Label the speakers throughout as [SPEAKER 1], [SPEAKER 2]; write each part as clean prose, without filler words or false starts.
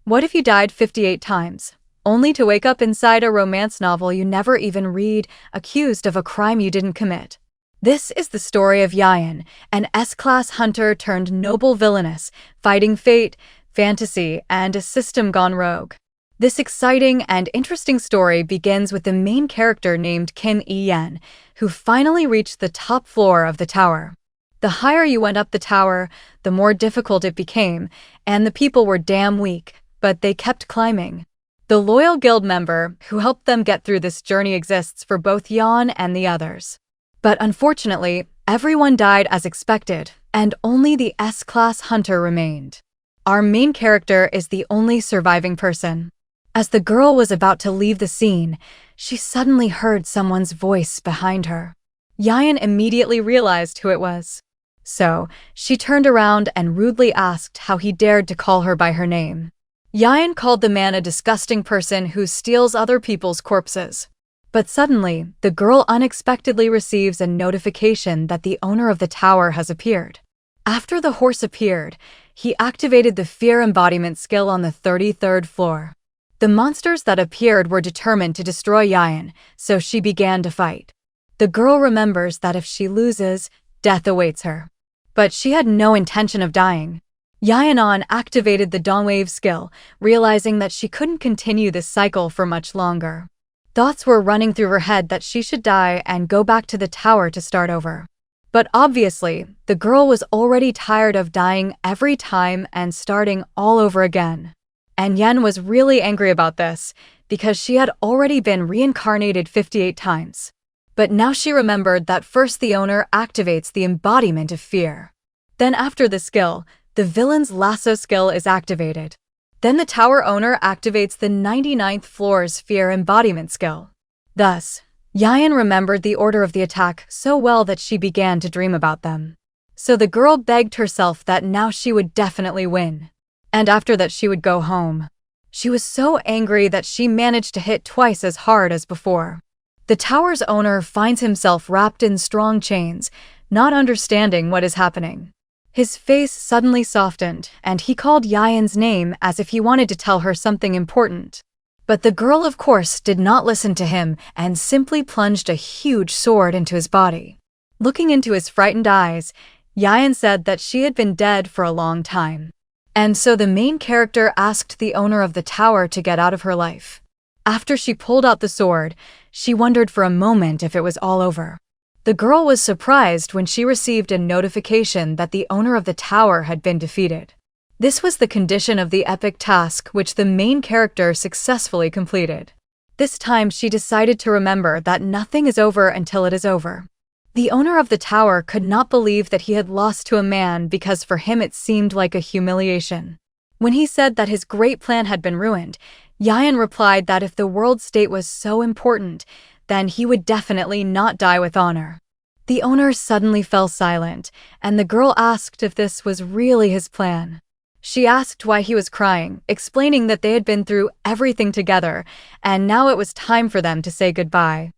[SPEAKER 1] What if you died 58 times, only to wake up inside a romance novel you never even read, accused of a crime you didn't commit? This is the story of Yian, an S-class hunter turned noble villainess, fighting fate, fantasy, and a system gone rogue. This exciting and interesting story begins with the main character named Yian, who finally reached the top floor of the tower. The higher you went up the tower, the more difficult it became, and the people were damn weak, but they kept climbing. The loyal guild member who helped them get through this journey exists for both Yian and the others. But unfortunately, everyone died as expected, and only the S-class hunter remained. Our main character is the only surviving person. As the girl was about to leave the scene, she suddenly heard someone's voice behind her. Yian immediately realized who it was. So, she turned around and rudely asked how he dared to call her by her name. Yian called the man a disgusting person who steals other people's corpses. But suddenly, the girl unexpectedly receives a notification that the owner of the tower has appeared. After the horse appeared, he activated the fear embodiment skill on the 33rd floor. The monsters that appeared were determined to destroy Yian, so she began to fight. The girl remembers that if she loses, death awaits her. But she had no intention of dying. Yian activated the Dawnwave skill, realizing that she couldn't continue this cycle for much longer. Thoughts were running through her head that she should die and go back to the tower to start over. But obviously, the girl was already tired of dying every time and starting all over again. And Yian was really angry about this, because she had already been reincarnated 58 times. But now she remembered that first the owner activates the embodiment of fear. Then after the skill, the villain's lasso skill is activated. Then the tower owner activates the 99th floor's fear embodiment skill. Thus, Yian remembered the order of the attack so well that she began to dream about them. So the girl begged herself that now she would definitely win. And after that she would go home. She was so angry that she managed to hit twice as hard as before. The tower's owner finds himself wrapped in strong chains, not understanding what is happening. His face suddenly softened, and he called Yian's name as if he wanted to tell her something important. But the girl, of course, did not listen to him and simply plunged a huge sword into his body. Looking into his frightened eyes, Yian said that she had been dead for a long time. And so the main character asked the owner of the tower to get out of her life. After she pulled out the sword, she wondered for a moment if it was all over. The girl was surprised when she received a notification that the owner of the tower had been defeated. This was the condition of the epic task which the main character successfully completed. This time she decided to remember that nothing is over until it is over. The owner of the tower could not believe that he had lost to a man because for him it seemed like a humiliation. When he said that his great plan had been ruined, Yian replied that if the world state was so important, then he would definitely not die with honor. The owner suddenly fell silent, and the girl asked if this was really his plan. She asked why he was crying, explaining that they had been through everything together, and now it was time for them to say goodbye.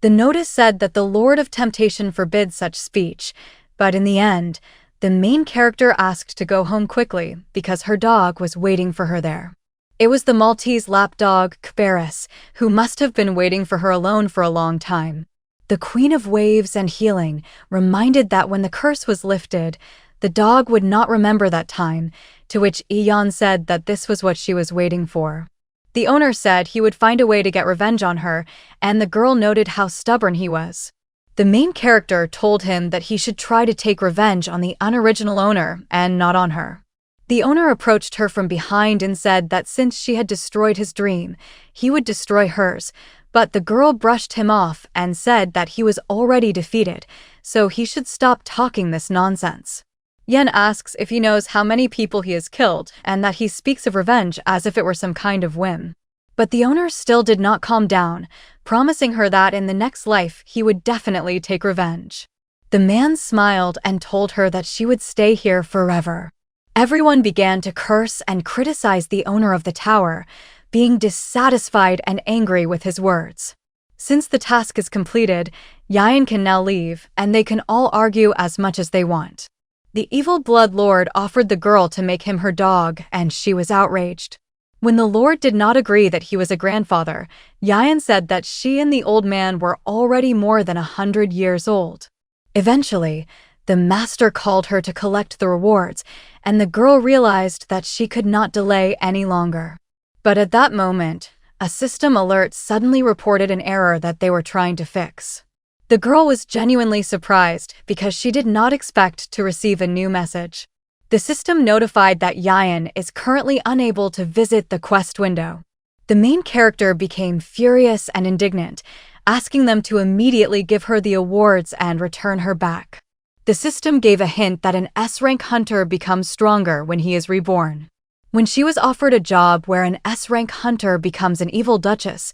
[SPEAKER 1] The notice said that the Lord of Temptation forbids such speech, but in the end, the main character asked to go home quickly because her dog was waiting for her there. It was the Maltese lapdog, Kberis, who must have been waiting for her alone for a long time. The Queen of Waves and Healing reminded that when the curse was lifted, the dog would not remember that time, to which Yian said that this was what she was waiting for. The owner said he would find a way to get revenge on her, and the girl noted how stubborn he was. The main character told him that he should try to take revenge on the unoriginal owner and not on her. The owner approached her from behind and said that since she had destroyed his dream, he would destroy hers, but the girl brushed him off and said that he was already defeated, so he should stop talking this nonsense. Yian asks if he knows how many people he has killed and that he speaks of revenge as if it were some kind of whim. But the owner still did not calm down, promising her that in the next life he would definitely take revenge. The man smiled and told her that she would stay here forever. Everyone began to curse and criticize the owner of the tower, being dissatisfied and angry with his words. Since the task is completed, Yian can now leave, and they can all argue as much as they want. The evil blood lord offered the girl to make him her dog, and she was outraged. When the Lord did not agree that he was a grandfather, Yian said that she and the old man were already more than 100 years old. Eventually, the master called her to collect the rewards, and the girl realized that she could not delay any longer. But at that moment, a system alert suddenly reported an error that they were trying to fix. The girl was genuinely surprised because she did not expect to receive a new message. The system notified that Yian is currently unable to visit the quest window. The main character became furious and indignant, asking them to immediately give her the awards and return her back. The system gave a hint that an S-rank hunter becomes stronger when he is reborn. When she was offered a job where an S-rank hunter becomes an evil duchess,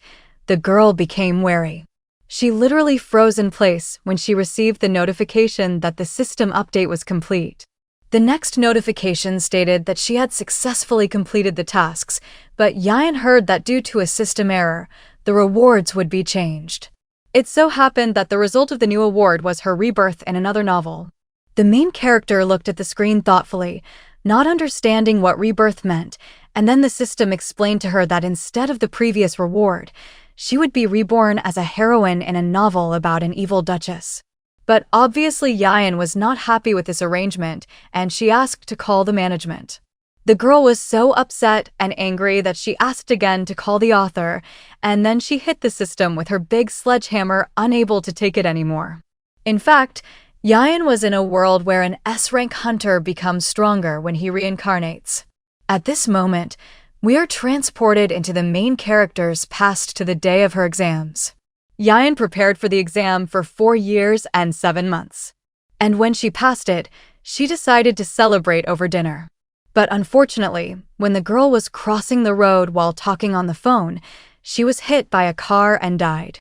[SPEAKER 1] the girl became wary. She literally froze in place when she received the notification that the system update was complete. The next notification stated that she had successfully completed the tasks, but Yian heard that due to a system error, the rewards would be changed. It so happened that the result of the new award was her rebirth in another novel. The main character looked at the screen thoughtfully, not understanding what rebirth meant, and then the system explained to her that instead of the previous reward, she would be reborn as a heroine in a novel about an evil duchess. But obviously Yian was not happy with this arrangement, and she asked to call the management. The girl was so upset and angry that she asked again to call the author, and then she hit the system with her big sledgehammer, unable to take it anymore. In fact, Yian was in a world where an S-rank hunter becomes stronger when he reincarnates. At this moment, we are transported into the main character's past to the day of her exams. Yian prepared for the exam for 4 years and 7 months. And when she passed it, she decided to celebrate over dinner. But unfortunately, when the girl was crossing the road while talking on the phone, she was hit by a car and died.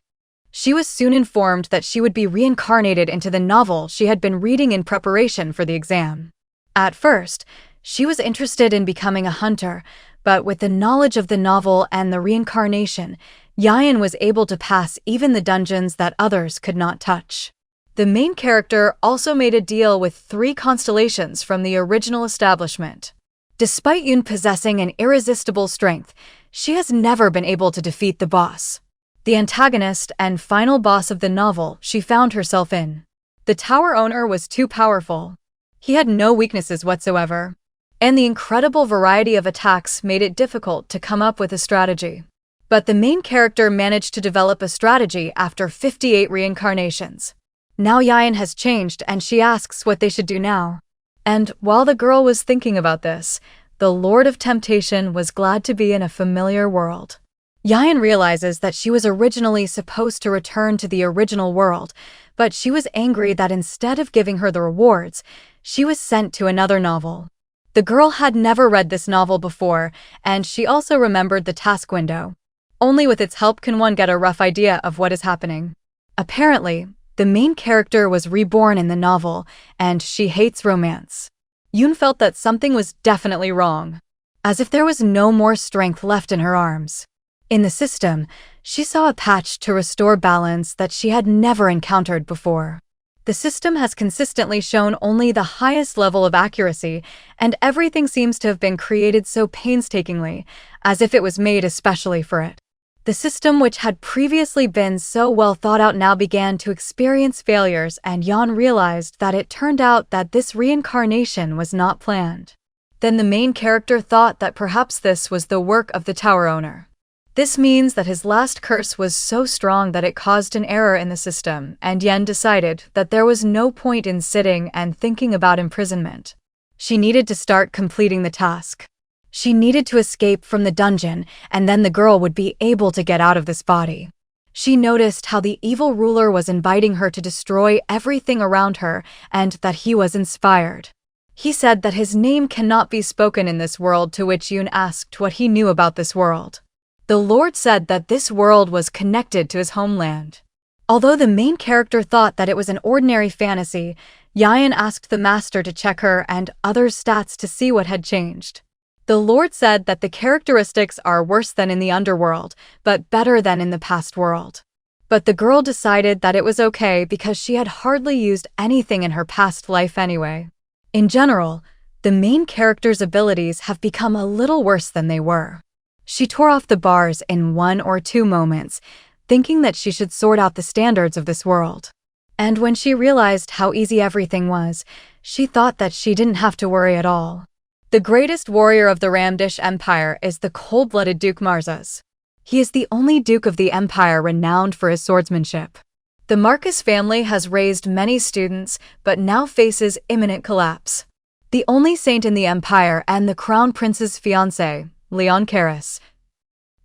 [SPEAKER 1] She was soon informed that she would be reincarnated into the novel she had been reading in preparation for the exam. At first, she was interested in becoming a hunter, but with the knowledge of the novel and the reincarnation, Yian was able to pass even the dungeons that others could not touch. The main character also made a deal with 3 constellations from the original establishment. Despite Yian possessing an irresistible strength, she has never been able to defeat the boss, the antagonist and final boss of the novel she found herself in. The tower owner was too powerful. He had no weaknesses whatsoever, and the incredible variety of attacks made it difficult to come up with a strategy. But the main character managed to develop a strategy after 58 reincarnations. Now Yian has changed and she asks what they should do now. And while the girl was thinking about this, the Lord of Temptation was glad to be in a familiar world. Yian realizes that she was originally supposed to return to the original world, but she was angry that instead of giving her the rewards, she was sent to another novel. The girl had never read this novel before, and she also remembered the task window. Only with its help can one get a rough idea of what is happening. Apparently, the main character was reborn in the novel, and she hates romance. Yoon felt that something was definitely wrong, as if there was no more strength left in her arms. In the system, she saw a patch to restore balance that she had never encountered before. The system has consistently shown only the highest level of accuracy, and everything seems to have been created so painstakingly, as if it was made especially for it. The system, which had previously been so well thought out, now began to experience failures, and Yian realized that it turned out that this reincarnation was not planned. Then the main character thought that perhaps this was the work of the tower owner. This means that his last curse was so strong that it caused an error in the system, and Yian decided that there was no point in sitting and thinking about imprisonment. She needed to start completing the task. She needed to escape from the dungeon, and then the girl would be able to get out of this body. She noticed how the evil ruler was inviting her to destroy everything around her, and that he was inspired. He said that his name cannot be spoken in this world, to which Yoon asked what he knew about this world. The Lord said that this world was connected to his homeland. Although the main character thought that it was an ordinary fantasy, Yian asked the master to check her and others' stats to see what had changed. The Lord said that the characteristics are worse than in the underworld, but better than in the past world. But the girl decided that it was okay because she had hardly used anything in her past life anyway. In general, the main character's abilities have become a little worse than they were. She tore off the bars in 1 or 2 moments, thinking that she should sort out the standards of this world. And when she realized how easy everything was, she thought that she didn't have to worry at all. The greatest warrior of the Ramdish Empire is the cold-blooded Duke Marzas. He is the only duke of the empire renowned for his swordsmanship. The Markious family has raised many students, but now faces imminent collapse. The only saint in the empire and the crown prince's fiancé, Leon Karis,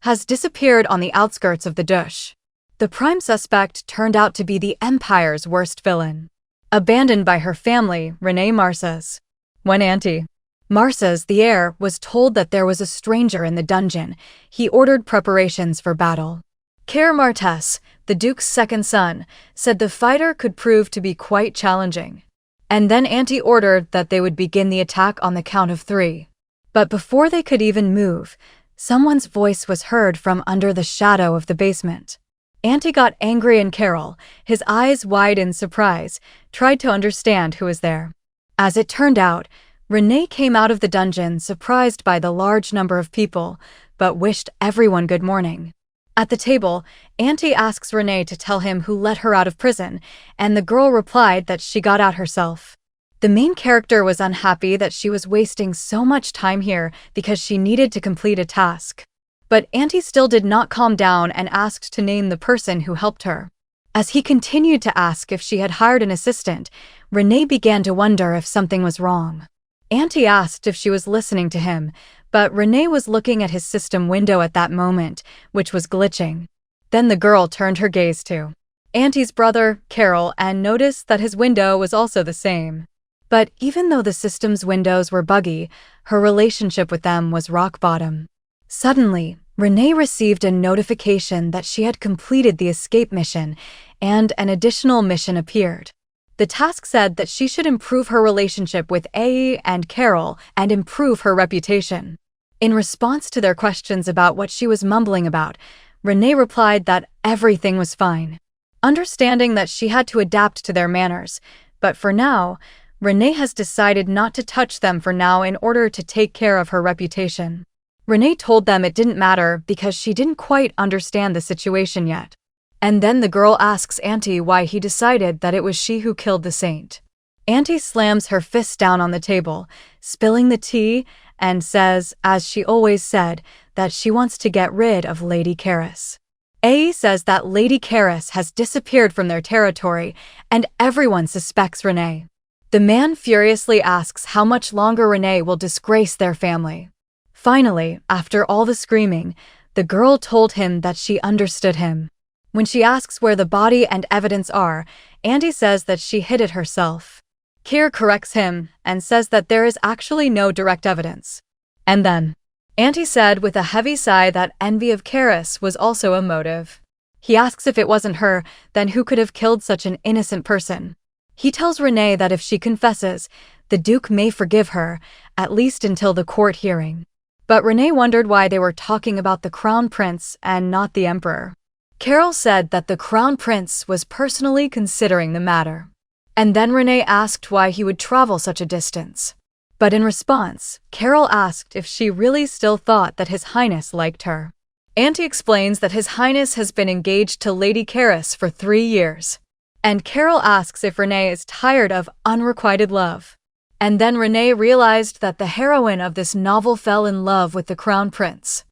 [SPEAKER 1] has disappeared on the outskirts of the Dush. The prime suspect turned out to be the empire's worst villain. Abandoned by her family, Renee Markious. When Auntie Markious, the heir, was told that there was a stranger in the dungeon, he ordered preparations for battle. Kerr Martes, the Duke's second son, said the fighter could prove to be quite challenging. And then Auntie ordered that they would begin the attack on the count of 3. But before they could even move, someone's voice was heard from under the shadow of the basement. Auntie got angry and Carol, his eyes wide in surprise, tried to understand who was there. As it turned out, Renee came out of the dungeon surprised by the large number of people, but wished everyone good morning. At the table, Auntie asks Renee to tell him who let her out of prison, and the girl replied that she got out herself. The main character was unhappy that she was wasting so much time here because she needed to complete a task. But Auntie still did not calm down and asked to name the person who helped her. As he continued to ask if she had hired an assistant, Renee began to wonder if something was wrong. Auntie asked if she was listening to him, but Renee was looking at his system window at that moment, which was glitching. Then the girl turned her gaze to Auntie's brother, Carol, and noticed that his window was also the same. But even though the system's windows were buggy, her relationship with them was rock bottom. Suddenly, Renee received a notification that she had completed the escape mission, and an additional mission appeared. The task said that she should improve her relationship with A and Carol and improve her reputation. In response to their questions about what she was mumbling about, Renee replied that everything was fine, understanding that she had to adapt to their manners, but for now, Renee has decided not to touch them for now in order to take care of her reputation. Renee told them it didn't matter because she didn't quite understand the situation yet. And then the girl asks Auntie why he decided that it was she who killed the saint. Auntie slams her fist down on the table, spilling the tea, and says, as she always said, that she wants to get rid of Lady Karis. A says that Lady Karis has disappeared from their territory, and everyone suspects Renee. The man furiously asks how much longer Renee will disgrace their family. Finally, after all the screaming, the girl told him that she understood him. When she asks where the body and evidence are, Auntie says that she hid it herself. Keir corrects him and says that there is actually no direct evidence. And then, Auntie said with a heavy sigh that envy of Karis was also a motive. He asks if it wasn't her, then who could have killed such an innocent person? He tells Renee that if she confesses, the Duke may forgive her, at least until the court hearing. But Renee wondered why they were talking about the Crown Prince and not the Emperor. Carol said that the Crown Prince was personally considering the matter. And then Renee asked why he would travel such a distance. But in response, Carol asked if she really still thought that His Highness liked her. Auntie explains that His Highness has been engaged to Lady Karis for 3 years. And Carol asks if Renee is tired of unrequited love. And then Renee realized that the heroine of this novel fell in love with the Crown Prince.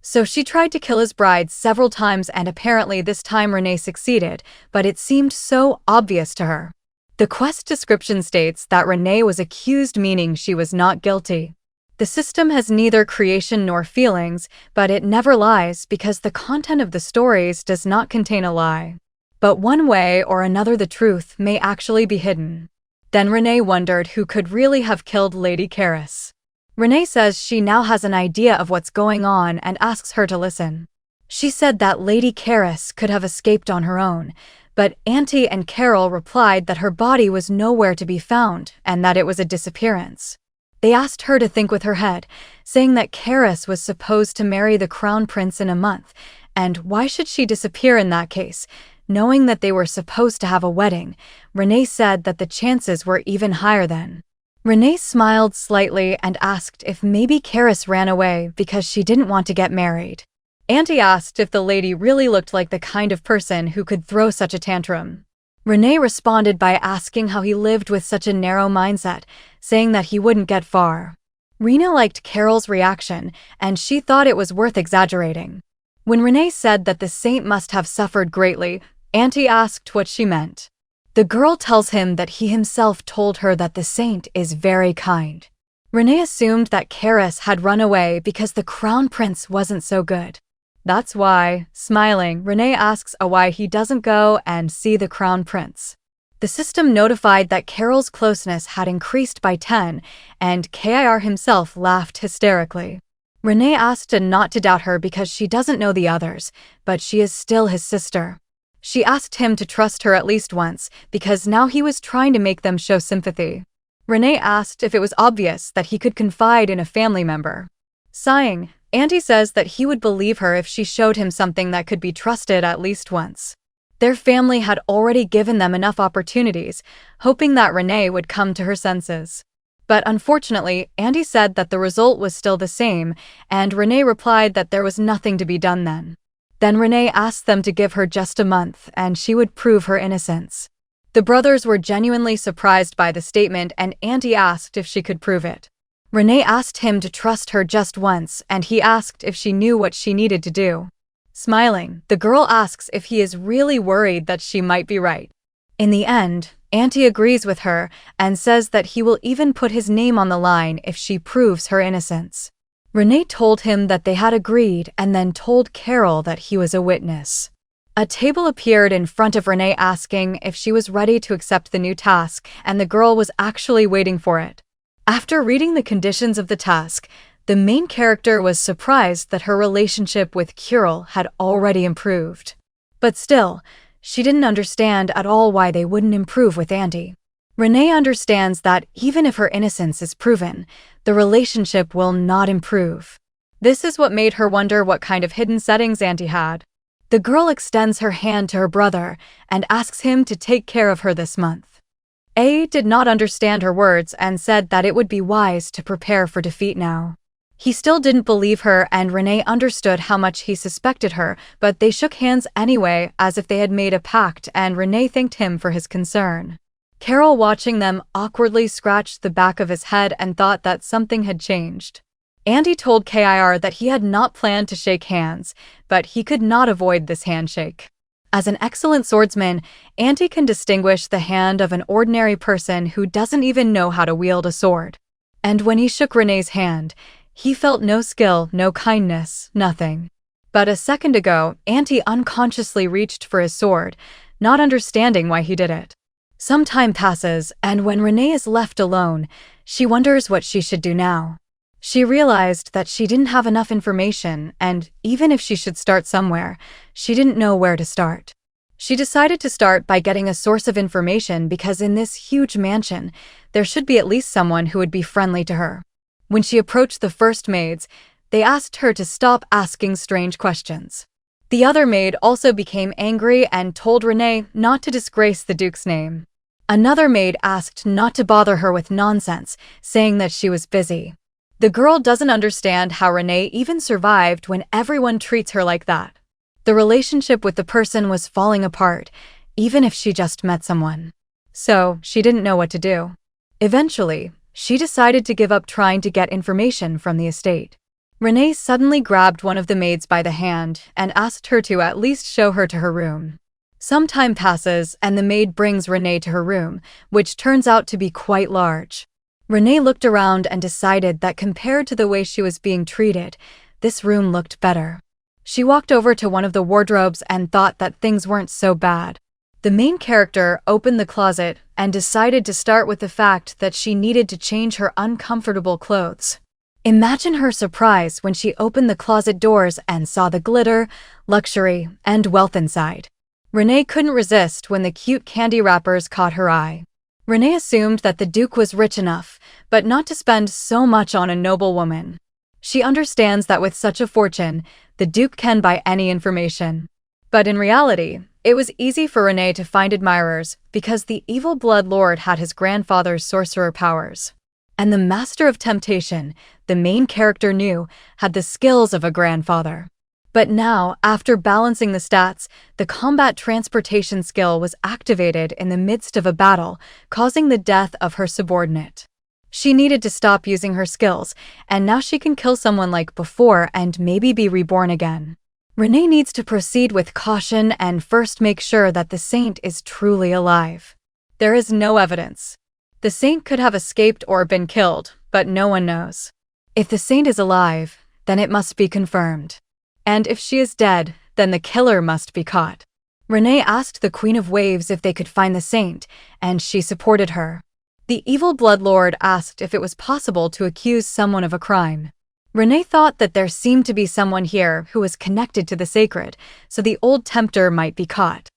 [SPEAKER 1] So she tried to kill his bride several times, and apparently this time Renee succeeded, but it seemed so obvious to her. The quest description states that Renee was accused, meaning she was not guilty. The system has neither creation nor feelings, but it never lies because the content of the stories does not contain a lie. But one way or another the truth may actually be hidden. Then Renee wondered who could really have killed Lady Karis. Renee says she now has an idea of what's going on and asks her to listen. She said that Lady Karis could have escaped on her own, but Auntie and Carol replied that her body was nowhere to be found and that it was a disappearance. They asked her to think with her head, saying that Karis was supposed to marry the Crown Prince in a month, and why should she disappear in that case? Knowing that they were supposed to have a wedding, Renee said that the chances were even higher then. Renee smiled slightly and asked if maybe Karis ran away because she didn't want to get married. Auntie asked if the lady really looked like the kind of person who could throw such a tantrum. Renee responded by asking how he lived with such a narrow mindset, saying that he wouldn't get far. Rena liked Carol's reaction, and she thought it was worth exaggerating. When Renee said that the saint must have suffered greatly, Auntie asked what she meant. The girl tells him that he himself told her that the saint is very kind. Renee assumed that Karis had run away because the crown prince wasn't so good. That's why, smiling, Renee asks why he doesn't go and see the crown prince. The system notified that Carol's closeness had increased by 10, and Kir himself laughed hysterically. Renee asked not to doubt her because she doesn't know the others, but she is still his sister. She asked him to trust her at least once, because now he was trying to make them show sympathy. Renee asked if it was obvious that he could confide in a family member. Sighing, Auntie says that he would believe her if she showed him something that could be trusted at least once. Their family had already given them enough opportunities, hoping that Renee would come to her senses. But unfortunately, Auntie said that the result was still the same, and Renee replied that there was nothing to be done then. Then Renee asked them to give her just a month, and she would prove her innocence. The brothers were genuinely surprised by the statement, and Auntie asked if she could prove it. Renee asked him to trust her just once, and he asked if she knew what she needed to do. Smiling, the girl asks if he is really worried that she might be right. In the end, Auntie agrees with her and says that he will even put his name on the line if she proves her innocence. Renee told him that they had agreed and then told Carol that he was a witness. A table appeared in front of Renee asking if she was ready to accept the new task, and the girl was actually waiting for it. After reading the conditions of the task, the main character was surprised that her relationship with Carol had already improved. But still, she didn't understand at all why they wouldn't improve with Auntie. Renee understands that even if her innocence is proven, the relationship will not improve. This is what made her wonder what kind of hidden settings Auntie had. The girl extends her hand to her brother and asks him to take care of her this month. A did not understand her words and said that it would be wise to prepare for defeat now. He still didn't believe her, and Renee understood how much he suspected her, but they shook hands anyway as if they had made a pact, and Renee thanked him for his concern. Carol, watching them, awkwardly scratched the back of his head and thought that something had changed. Auntie told Kir that he had not planned to shake hands, but he could not avoid this handshake. As an excellent swordsman, Auntie can distinguish the hand of an ordinary person who doesn't even know how to wield a sword. And when he shook Renee's hand, he felt no skill, no kindness, nothing. But a second ago, Auntie unconsciously reached for his sword, not understanding why he did it. Some time passes, and when Renee is left alone, she wonders what she should do now. She realized that she didn't have enough information, and even if she should start somewhere, she didn't know where to start. She decided to start by getting a source of information because in this huge mansion, there should be at least someone who would be friendly to her. When she approached the first maids, they asked her to stop asking strange questions. The other maid also became angry and told Renee not to disgrace the Duke's name. Another maid asked not to bother her with nonsense, saying that she was busy. The girl doesn't understand how Renee even survived when everyone treats her like that. The relationship with the person was falling apart, even if she just met someone. So, she didn't know what to do. Eventually, she decided to give up trying to get information from the estate. Renee suddenly grabbed one of the maids by the hand and asked her to at least show her to her room. Some time passes and the maid brings Renee to her room, which turns out to be quite large. Renee looked around and decided that compared to the way she was being treated, this room looked better. She walked over to one of the wardrobes and thought that things weren't so bad. The main character opened the closet and decided to start with the fact that she needed to change her uncomfortable clothes. Imagine her surprise when she opened the closet doors and saw the glitter, luxury, and wealth inside. Renee couldn't resist when the cute candy wrappers caught her eye. Renee assumed that the Duke was rich enough, but not to spend so much on a noble woman. She understands that with such a fortune, the Duke can buy any information. But in reality, it was easy for Renee to find admirers because the evil blood lord had his grandfather's sorcerer powers. And the master of temptation, the main character knew, had the skills of a grandfather. But now, after balancing the stats, the combat transportation skill was activated in the midst of a battle, causing the death of her subordinate. She needed to stop using her skills, and now she can kill someone like before and maybe be reborn again. Renee needs to proceed with caution and first make sure that the saint is truly alive. There is no evidence. The saint could have escaped or been killed, but no one knows. If the saint is alive, then it must be confirmed. And if she is dead, then the killer must be caught. Renee asked the Queen of Waves if they could find the saint, and she supported her. The evil bloodlord asked if it was possible to accuse someone of a crime. Renee thought that there seemed to be someone here who was connected to the sacred, so the old tempter might be caught.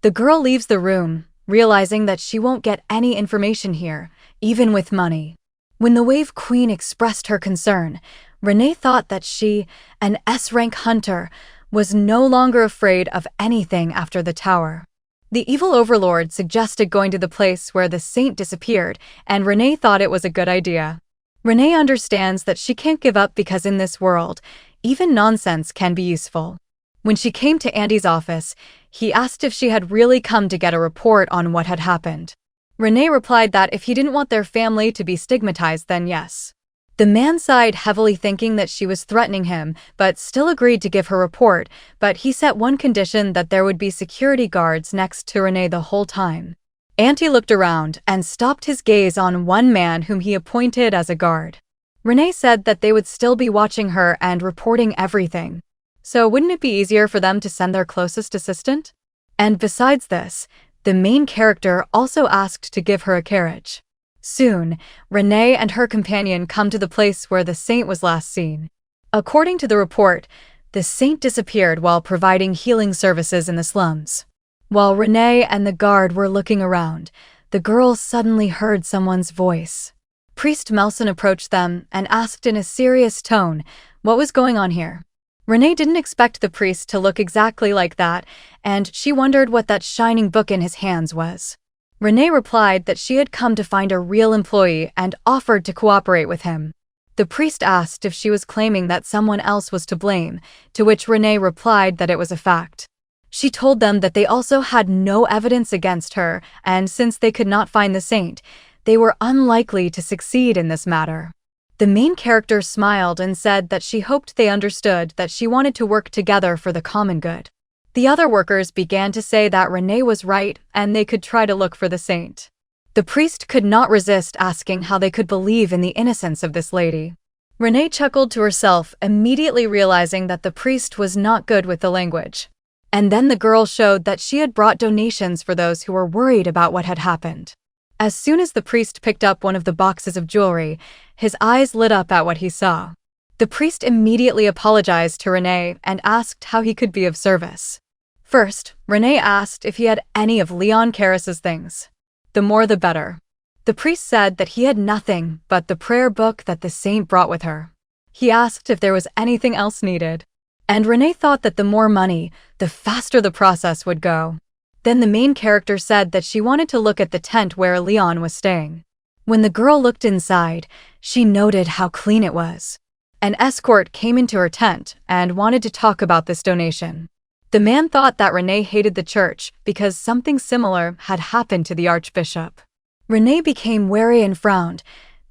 [SPEAKER 1] The girl leaves the room, realizing that she won't get any information here, even with money. When the Wave Queen expressed her concern, Renee thought that she, an S-rank hunter, was no longer afraid of anything after the tower. The evil overlord suggested going to the place where the saint disappeared, and Renee thought it was a good idea. Renee understands that she can't give up because in this world, even nonsense can be useful. When she came to Andy's office, he asked if she had really come to get a report on what had happened. Renee replied that if he didn't want their family to be stigmatized, then yes. The man sighed heavily, thinking that she was threatening him, but still agreed to give her report, but he set one condition: that there would be security guards next to Renee the whole time. Andy looked around and stopped his gaze on one man whom he appointed as a guard. Renee said that they would still be watching her and reporting everything. So wouldn't it be easier for them to send their closest assistant? And besides this, the main character also asked to give her a carriage. Soon, Renee and her companion come to the place where the saint was last seen. According to the report, the saint disappeared while providing healing services in the slums. While Renee and the guard were looking around, the girls suddenly heard someone's voice. Priest Melson approached them and asked in a serious tone what was going on here. Renee didn't expect the priest to look exactly like that, and she wondered what that shining book in his hands was. Renee replied that she had come to find a real employee and offered to cooperate with him. The priest asked if she was claiming that someone else was to blame, to which Renee replied that it was a fact. She told them that they also had no evidence against her, and since they could not find the saint, they were unlikely to succeed in this matter. The main character smiled and said that she hoped they understood that she wanted to work together for the common good. The other workers began to say that Renee was right and they could try to look for the saint. The priest could not resist asking how they could believe in the innocence of this lady. Renee chuckled to herself, immediately realizing that the priest was not good with the language. And then the girl showed that she had brought donations for those who were worried about what had happened. As soon as the priest picked up one of the boxes of jewelry, his eyes lit up at what he saw. The priest immediately apologized to Renee and asked how he could be of service. First, Renee asked if he had any of Leon Karras's things. The more the better. The priest said that he had nothing but the prayer book that the saint brought with her. He asked if there was anything else needed. And Renee thought that the more money, the faster the process would go. Then the main character said that she wanted to look at the tent where Leon was staying. When the girl looked inside, she noted how clean it was. An escort came into her tent and wanted to talk about this donation. The man thought that Renee hated the church because something similar had happened to the archbishop. Renee became wary and frowned,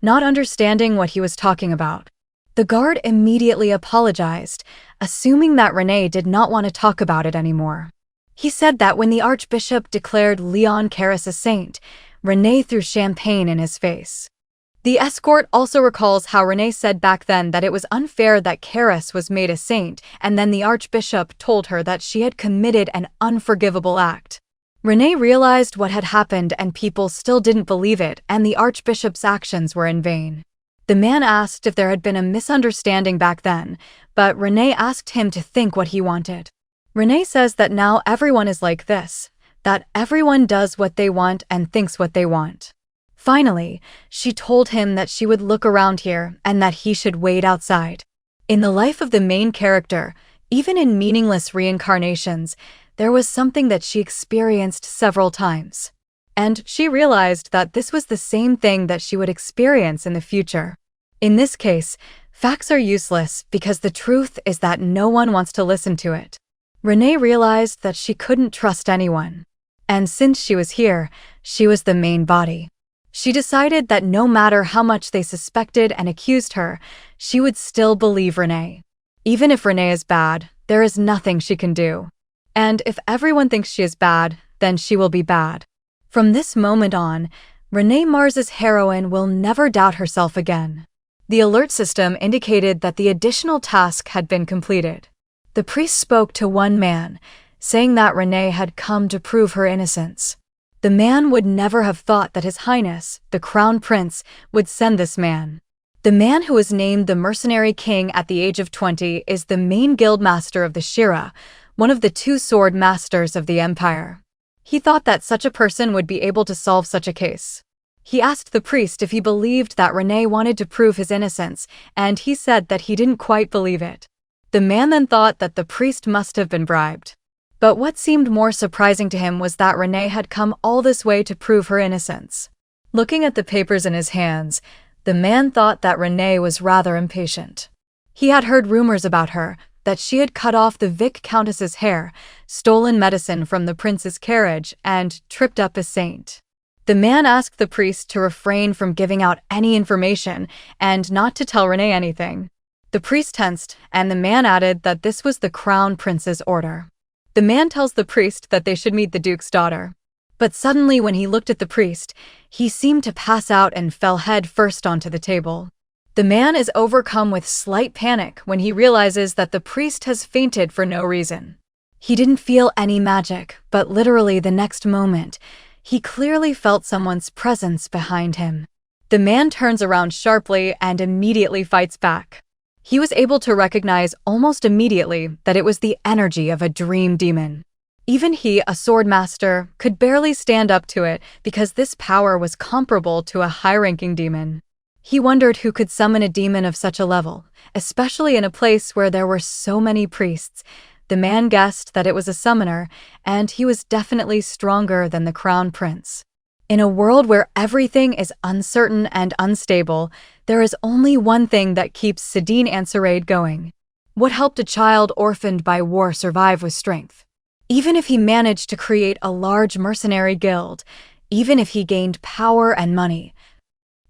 [SPEAKER 1] not understanding what he was talking about. The guard immediately apologized, assuming that Renee did not want to talk about it anymore. He said that when the archbishop declared Leon Karras a saint, Renee threw champagne in his face. The escort also recalls how Renee said back then that it was unfair that Karras was made a saint, and then the archbishop told her that she had committed an unforgivable act. Renee realized what had happened and people still didn't believe it, and the archbishop's actions were in vain. The man asked if there had been a misunderstanding back then, but Renee asked him to think what he wanted. Renee says that now everyone is like this, that everyone does what they want and thinks what they want. Finally, she told him that she would look around here and that he should wait outside. In the life of the main character, even in meaningless reincarnations, there was something that she experienced several times. And she realized that this was the same thing that she would experience in the future. In this case, facts are useless because the truth is that no one wants to listen to it. Renee realized that she couldn't trust anyone. And since she was here, she was the main body. She decided that no matter how much they suspected and accused her, she would still believe Renee. Even if Renee is bad, there is nothing she can do. And if everyone thinks she is bad, then she will be bad. From this moment on, Renee Mars's heroine will never doubt herself again. The alert system indicated that the additional task had been completed. The priest spoke to one man, saying that Renee had come to prove her innocence. The man would never have thought that His Highness, the Crown Prince, would send this man. The man who was named the Mercenary King at the age of 20 is the main guild master of the Shira, one of the two sword masters of the Empire. He thought that such a person would be able to solve such a case. He asked the priest if he believed that Renee wanted to prove his innocence, and he said that he didn't quite believe it. The man then thought that the priest must have been bribed. But what seemed more surprising to him was that Renee had come all this way to prove her innocence. Looking at the papers in his hands, the man thought that Renee was rather impatient. He had heard rumors about her, that she had cut off the Vic Countess's hair, stolen medicine from the prince's carriage, and tripped up a saint. The man asked the priest to refrain from giving out any information and not to tell Renee anything. The priest tensed, and the man added that this was the Crown Prince's order. The man tells the priest that they should meet the Duke's daughter. But suddenly when he looked at the priest, he seemed to pass out and fell head first onto the table. The man is overcome with slight panic when he realizes that the priest has fainted for no reason. He didn't feel any magic, but literally the next moment, he clearly felt someone's presence behind him. The man turns around sharply and immediately fights back. He was able to recognize almost immediately that it was the energy of a dream demon. Even he, a sword master, could barely stand up to it because this power was comparable to a high-ranking demon. He wondered who could summon a demon of such a level, especially in a place where there were so many priests. The man guessed that it was a summoner, and he was definitely stronger than the Crown Prince. In a world where everything is uncertain and unstable, there is only one thing that keeps Sadine Ansarade going. What helped a child orphaned by war survive was strength. Even if he managed to create a large mercenary guild, even if he gained power and money,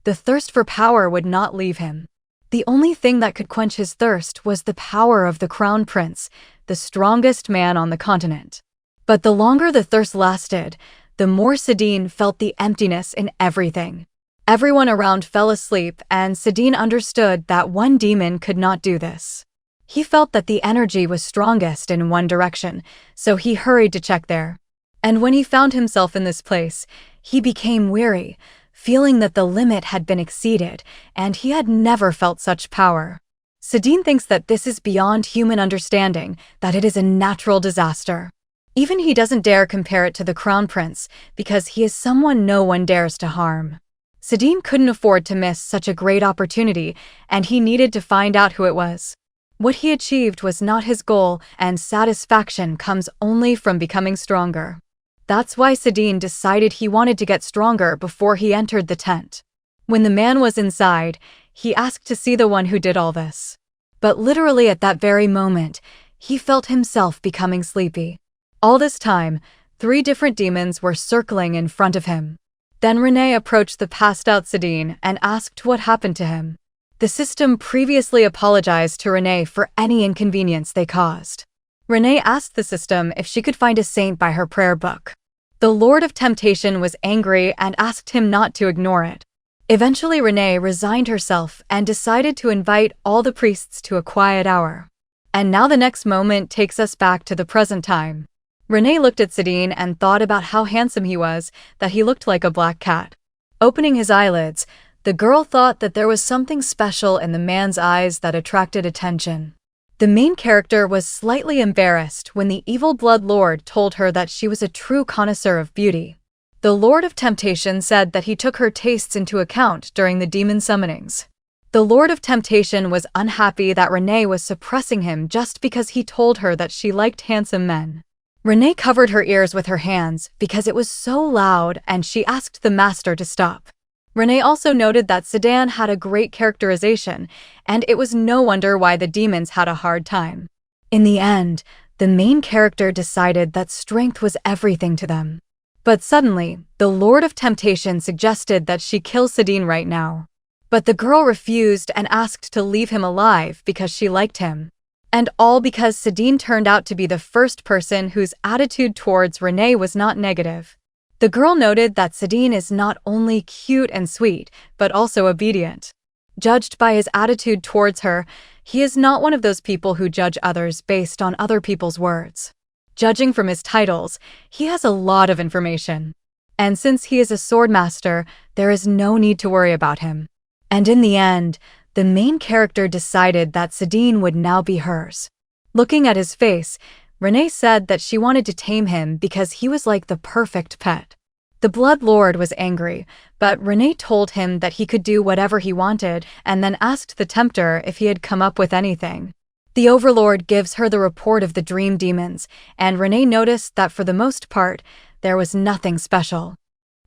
[SPEAKER 1] the thirst for power would not leave him. The only thing that could quench his thirst was the power of the Crown Prince, the strongest man on the continent. But the longer the thirst lasted, the more Sadine felt the emptiness in everything. Everyone around fell asleep, and Sadine understood that one demon could not do this. He felt that the energy was strongest in one direction, so he hurried to check there. And when he found himself in this place, he became weary, feeling that the limit had been exceeded, and he had never felt such power. Sadine thinks that this is beyond human understanding, that it is a natural disaster. Even he doesn't dare compare it to the Crown Prince, because he is someone no one dares to harm. Sadine couldn't afford to miss such a great opportunity, and he needed to find out who it was. What he achieved was not his goal, and satisfaction comes only from becoming stronger. That's why Sadine decided he wanted to get stronger before he entered the tent. When the man was inside, he asked to see the one who did all this. But literally at that very moment, he felt himself becoming sleepy. All this time, 3 different demons were circling in front of him. Then Renee approached the passed-out Sadine and asked what happened to him. The system previously apologized to Renee for any inconvenience they caused. Renee asked the system if she could find a saint by her prayer book. The Lord of Temptation was angry and asked him not to ignore it. Eventually Renee resigned herself and decided to invite all the priests to a quiet hour. And now the next moment takes us back to the present time. Renee looked at Sadine and thought about how handsome he was, that he looked like a black cat. Opening his eyelids, the girl thought that there was something special in the man's eyes that attracted attention. The main character was slightly embarrassed when the evil blood lord told her that she was a true connoisseur of beauty. The Lord of Temptation said that he took her tastes into account during the demon summonings. The Lord of Temptation was unhappy that Renee was suppressing him just because he told her that she liked handsome men. Renee covered her ears with her hands because it was so loud, and she asked the master to stop. Renee also noted that Sedan had a great characterization, and it was no wonder why the demons had a hard time. In the end, the main character decided that strength was everything to them. But suddenly, the Lord of Temptation suggested that she kill Sedan right now. But the girl refused and asked to leave him alive because she liked him. And all because Sedan turned out to be the first person whose attitude towards Renee was not negative. The girl noted that Sedan is not only cute and sweet, but also obedient. Judged by his attitude towards her, he is not one of those people who judge others based on other people's words. Judging from his titles, he has a lot of information. And since he is a sword master, there is no need to worry about him. And in the end, the main character decided that Sedan would now be hers. Looking at his face, Renee said that she wanted to tame him because he was like the perfect pet. The Blood Lord was angry, but Renee told him that he could do whatever he wanted and then asked the Tempter if he had come up with anything. The Overlord gives her the report of the dream demons, and Renee noticed that for the most part, there was nothing special.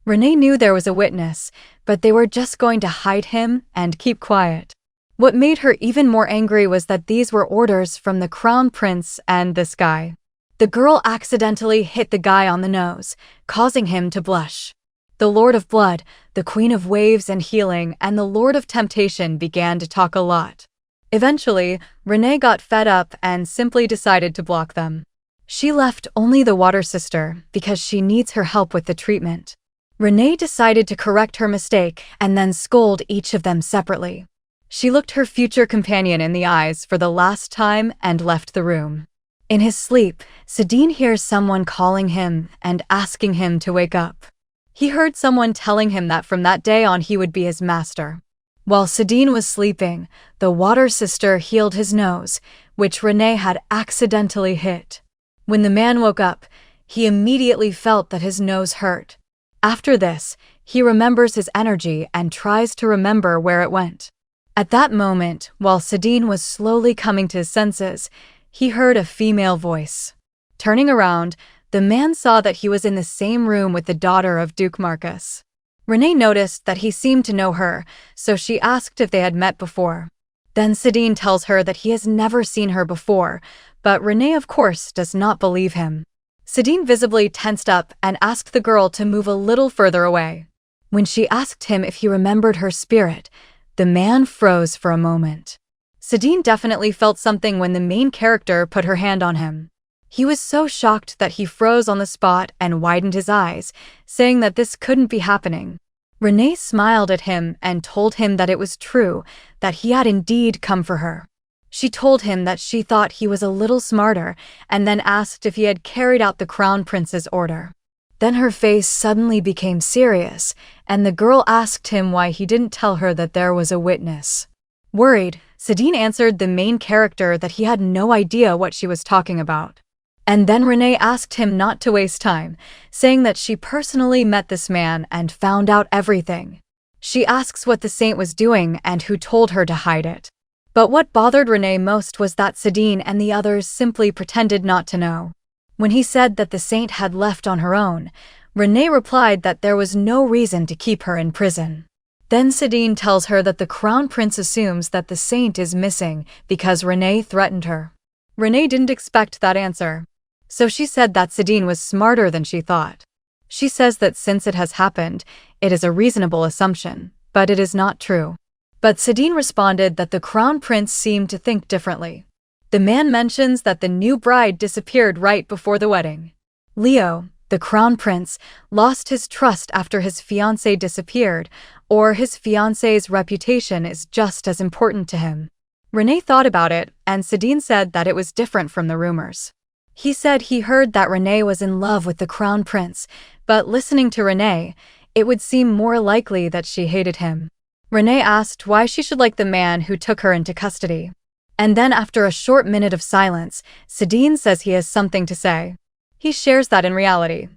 [SPEAKER 1] Renee knew there was a witness, but they were just going to hide him and keep quiet. What made her even more angry was that these were orders from the Crown Prince and this guy. The girl accidentally hit the guy on the nose, causing him to blush. The Lord of Blood, the Queen of Waves and Healing, and the Lord of Temptation began to talk a lot. Eventually, Renee got fed up and simply decided to block them. She left only the Water Sister because she needs her help with the treatment. Renee decided to correct her mistake and then scold each of them separately. She looked her future companion in the eyes for the last time and left the room. In his sleep, Sedan hears someone calling him and asking him to wake up. He heard someone telling him that from that day on he would be his master. While Sedan was sleeping, the Water Sister healed his nose, which Renee had accidentally hit. When the man woke up, he immediately felt that his nose hurt. After this, he remembers his energy and tries to remember where it went. At that moment, while Sedan was slowly coming to his senses, he heard a female voice. Turning around, the man saw that he was in the same room with the daughter of Duke Markious. Renee noticed that he seemed to know her, so she asked if they had met before. Then Sedan tells her that he has never seen her before, but Renee, of course, does not believe him. Sedan visibly tensed up and asked the girl to move a little further away. When she asked him if he remembered her spirit, the man froze for a moment. Sedan definitely felt something when the main character put her hand on him. He was so shocked that he froze on the spot and widened his eyes, saying that this couldn't be happening. Renee smiled at him and told him that it was true, that he had indeed come for her. She told him that she thought he was a little smarter and then asked if he had carried out the Crown Prince's order. Then her face suddenly became serious, and the girl asked him why he didn't tell her that there was a witness. Worried, Sedan answered the main character that he had no idea what she was talking about. And then Renee asked him not to waste time, saying that she personally met this man and found out everything. She asks what the saint was doing and who told her to hide it. But what bothered Renee most was that Sedan and the others simply pretended not to know. When he said that the saint had left on her own, Renee replied that there was no reason to keep her in prison. Then Sedan tells her that the Crown Prince assumes that the saint is missing because Renee threatened her. Renee didn't expect that answer, so she said that Sedan was smarter than she thought. She says that since it has happened, it is a reasonable assumption, but it is not true. But Sedan responded that the Crown Prince seemed to think differently. The man mentions that the new bride disappeared right before the wedding. Leo, the Crown Prince, lost his trust after his fiancée disappeared, or his fiancée's reputation is just as important to him. Renee thought about it, and Sedan said that it was different from the rumors. He said he heard that Renee was in love with the Crown Prince, but listening to Renee, it would seem more likely that she hated him. Renee asked why she should like the man who took her into custody. And then after a short minute of silence, Sedan says he has something to say. He shares that in reality,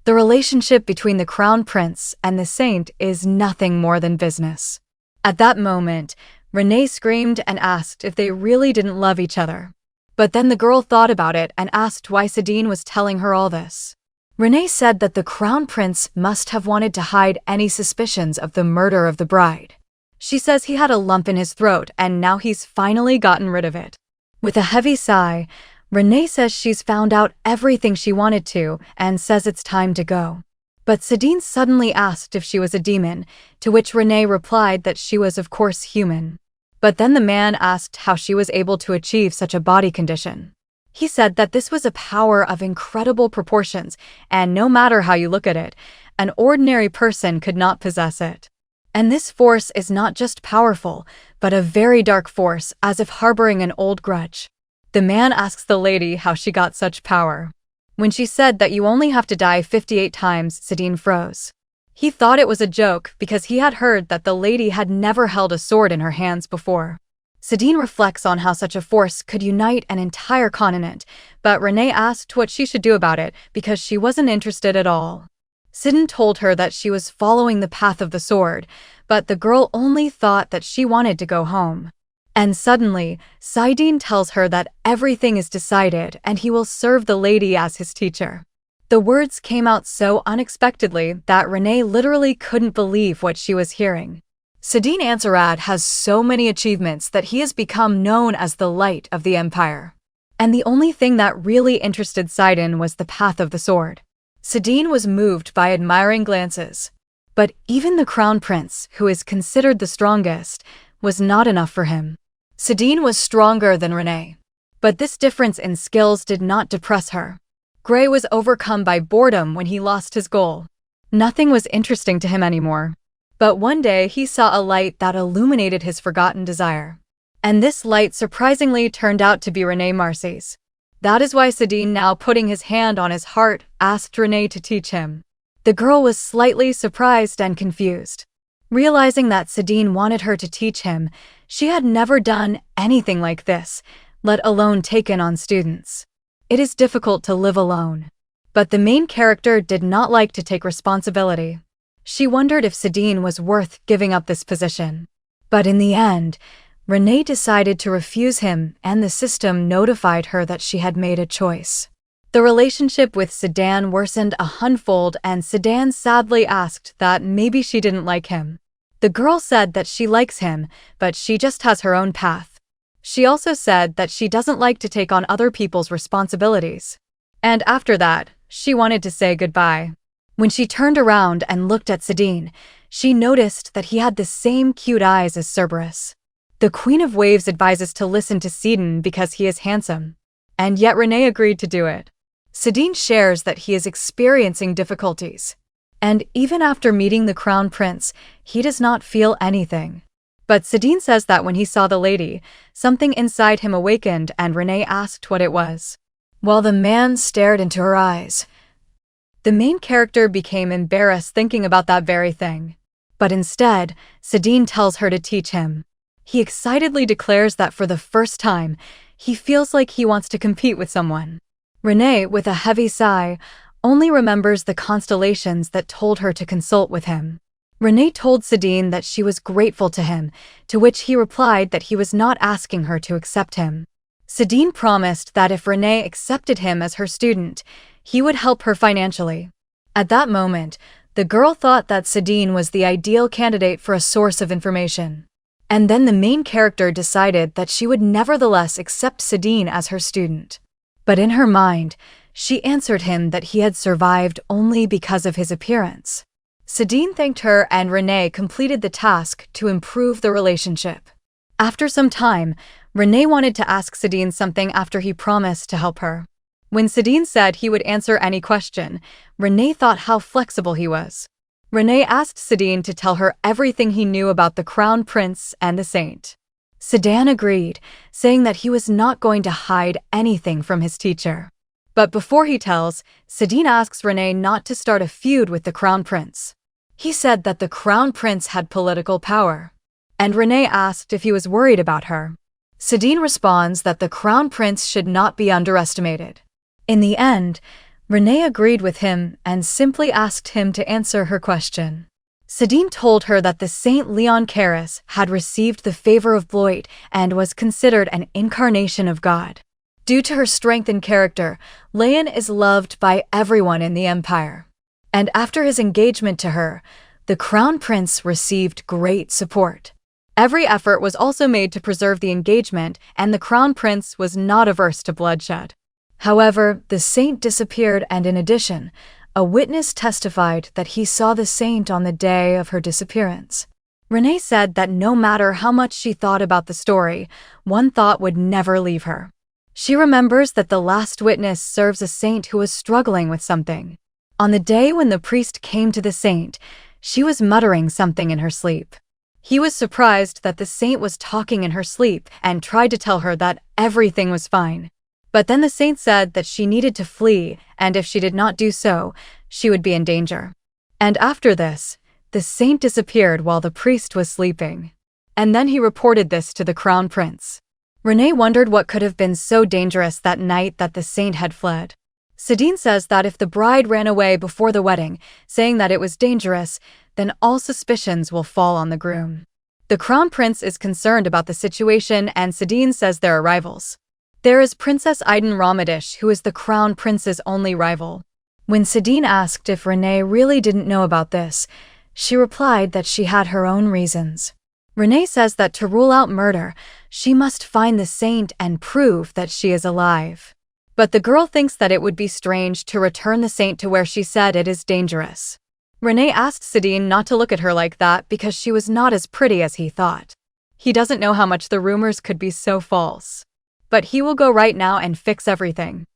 [SPEAKER 1] the relationship between the Crown Prince and the Saint is nothing more than business. At that moment, Renee screamed and asked if they really didn't love each other. But then the girl thought about it and asked why Sidine was telling her all this. Renee said that the crown prince must have wanted to hide any suspicions of the murder of the bride. She says he had a lump in his throat and now he's finally gotten rid of it. With a heavy sigh, Renee says she's found out everything she wanted to and says it's time to go. But Sidine suddenly asked if she was a demon, to which Renee replied that she was of course human. But then the man asked how she was able to achieve such a body condition. He said that this was a power of incredible proportions, and no matter how you look at it, an ordinary person could not possess it. And this force is not just powerful, but a very dark force, as if harboring an old grudge. The man asks the lady how she got such power. When she said that you only have to die 58 times, Sidine froze. He thought it was a joke because he had heard that the lady had never held a sword in her hands before. Sidine reflects on how such a force could unite an entire continent, but Renee asked what she should do about it because she wasn't interested at all. Sidine told her that she was following the path of the sword, but the girl only thought that she wanted to go home. And suddenly, Sidine tells her that everything is decided and he will serve the lady as his teacher. The words came out so unexpectedly that Renee literally couldn't believe what she was hearing. Sidine Ansarad has so many achievements that he has become known as the light of the empire. And the only thing that really interested Sidine was the path of the sword. Sidine was moved by admiring glances. But even the crown prince, who is considered the strongest, was not enough for him. Sidine was stronger than Renee. But this difference in skills did not depress her. Gray was overcome by boredom when he lost his goal. Nothing was interesting to him anymore. But one day he saw a light that illuminated his forgotten desire. And this light surprisingly turned out to be Renee Markious. That is why Sidine, now putting his hand on his heart, asked Renee to teach him. The girl was slightly surprised and confused. Realizing that Sidine wanted her to teach him, she had never done anything like this, let alone taken on students. It is difficult to live alone. But the main character did not like to take responsibility. She wondered if Sidine was worth giving up this position. But in the end, Renee decided to refuse him, and the system notified her that she had made a choice. The relationship with Sidine worsened 100-fold, and Sidine sadly asked that maybe she didn't like him. The girl said that she likes him, but she just has her own path. She also said that she doesn't like to take on other people's responsibilities. And after that, she wanted to say goodbye. When she turned around and looked at Sidine, she noticed that he had the same cute eyes as Cerberus. The Queen of Waves advises to listen to Sidine because he is handsome. And yet Renee agreed to do it. Sidine shares that he is experiencing difficulties. And even after meeting the Crown Prince, he does not feel anything. But Sidine says that when he saw the lady, something inside him awakened, and Renee asked what it was. While the man stared into her eyes, the main character became embarrassed thinking about that very thing. But instead, Sidine tells her to teach him. He excitedly declares that for the first time, he feels like he wants to compete with someone. Renee, with a heavy sigh, only remembers the constellations that told her to consult with him. Renee told Sidine that she was grateful to him, to which he replied that he was not asking her to accept him. Sidine promised that if Renee accepted him as her student, he would help her financially. At that moment, the girl thought that Sidine was the ideal candidate for a source of information. And then the main character decided that she would nevertheless accept Sidine as her student. But in her mind, she answered him that he had survived only because of his appearance. Sidine thanked her, and Renee completed the task to improve the relationship. After some time, Renee wanted to ask Sidine something after he promised to help her. When Sidine said he would answer any question, Renee thought how flexible he was. Renee asked Sidine to tell her everything he knew about the Crown Prince and the Saint. Sidine agreed, saying that he was not going to hide anything from his teacher. But before he tells, Sidine asks Renee not to start a feud with the Crown Prince. He said that the Crown Prince had political power. And Renee asked if he was worried about her. Sidine responds that the Crown Prince should not be underestimated. In the end, Renee agreed with him and simply asked him to answer her question. Sidine told her that the Saint Leon Caris had received the favor of Bloit and was considered an incarnation of God. Due to her strength and character, Yian is loved by everyone in the empire. And after his engagement to her, the crown prince received great support. Every effort was also made to preserve the engagement, and the crown prince was not averse to bloodshed. However, the saint disappeared, and in addition, a witness testified that he saw the saint on the day of her disappearance. Renee said that no matter how much she thought about the story, one thought would never leave her. She remembers that the last witness serves a saint who was struggling with something. On the day when the priest came to the saint, she was muttering something in her sleep. He was surprised that the saint was talking in her sleep and tried to tell her that everything was fine. But then the saint said that she needed to flee, and if she did not do so, she would be in danger. And after this, the saint disappeared while the priest was sleeping. And then he reported this to the crown prince. Renee wondered what could have been so dangerous that night that the saint had fled. Sadine says that if the bride ran away before the wedding, saying that it was dangerous, then all suspicions will fall on the groom. The crown prince is concerned about the situation, and Sadine says there are rivals. There is Princess Aiden Ramadish, who is the crown prince's only rival. When Sadine asked if Renee really didn't know about this, she replied that she had her own reasons. Renee says that to rule out murder, she must find the saint and prove that she is alive. But the girl thinks that it would be strange to return the saint to where she said it is dangerous. Renee asked Sadine not to look at her like that because she was not as pretty as he thought. He doesn't know how much the rumors could be so false. But he will go right now and fix everything.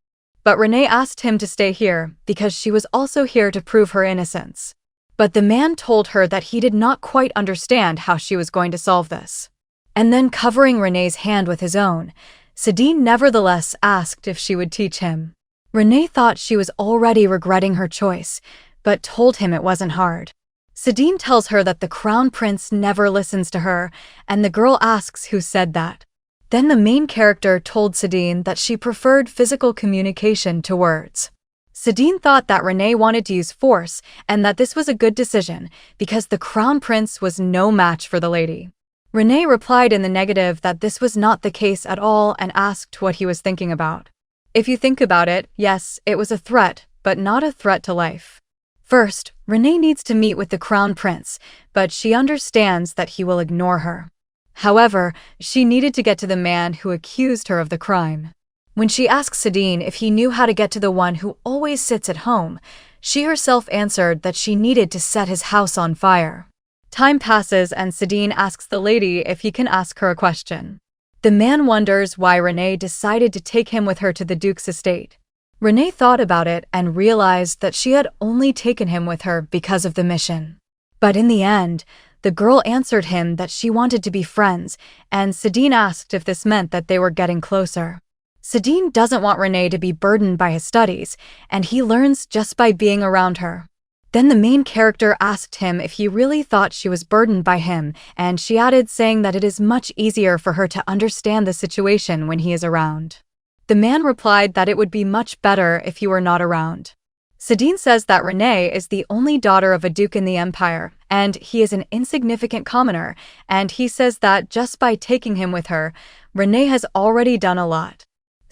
[SPEAKER 1] But Renee asked him to stay here because she was also here to prove her innocence. But the man told her that he did not quite understand how she was going to solve this. And then covering Renee's hand with his own, Sadine nevertheless asked if she would teach him. Renee thought she was already regretting her choice, but told him it wasn't hard. Sadine tells her that the crown prince never listens to her, and the girl asks who said that. Then the main character told Sadine that she preferred physical communication to words. Sadine thought that Renee wanted to use force and that this was a good decision because the crown prince was no match for the lady. Renee replied in the negative that this was not the case at all and asked what he was thinking about. If you think about it, yes, it was a threat, but not a threat to life. First, Renee needs to meet with the crown prince, but she understands that he will ignore her. However, she needed to get to the man who accused her of the crime. When she asked Sadine if he knew how to get to the one who always sits at home, she herself answered that she needed to set his house on fire. Time passes and Sadine asks the lady if he can ask her a question. The man wonders why Renee decided to take him with her to the Duke's estate. Renee thought about it and realized that she had only taken him with her because of the mission. But in the end, the girl answered him that she wanted to be friends, and Sadine asked if this meant that they were getting closer. Sadine doesn't want Renee to be burdened by his studies, and he learns just by being around her. Then the main character asked him if he really thought she was burdened by him, and she added saying that it is much easier for her to understand the situation when he is around. The man replied that it would be much better if he were not around. Sadine says that Renee is the only daughter of a duke in the empire, and he is an insignificant commoner, and he says that just by taking him with her, Renee has already done a lot.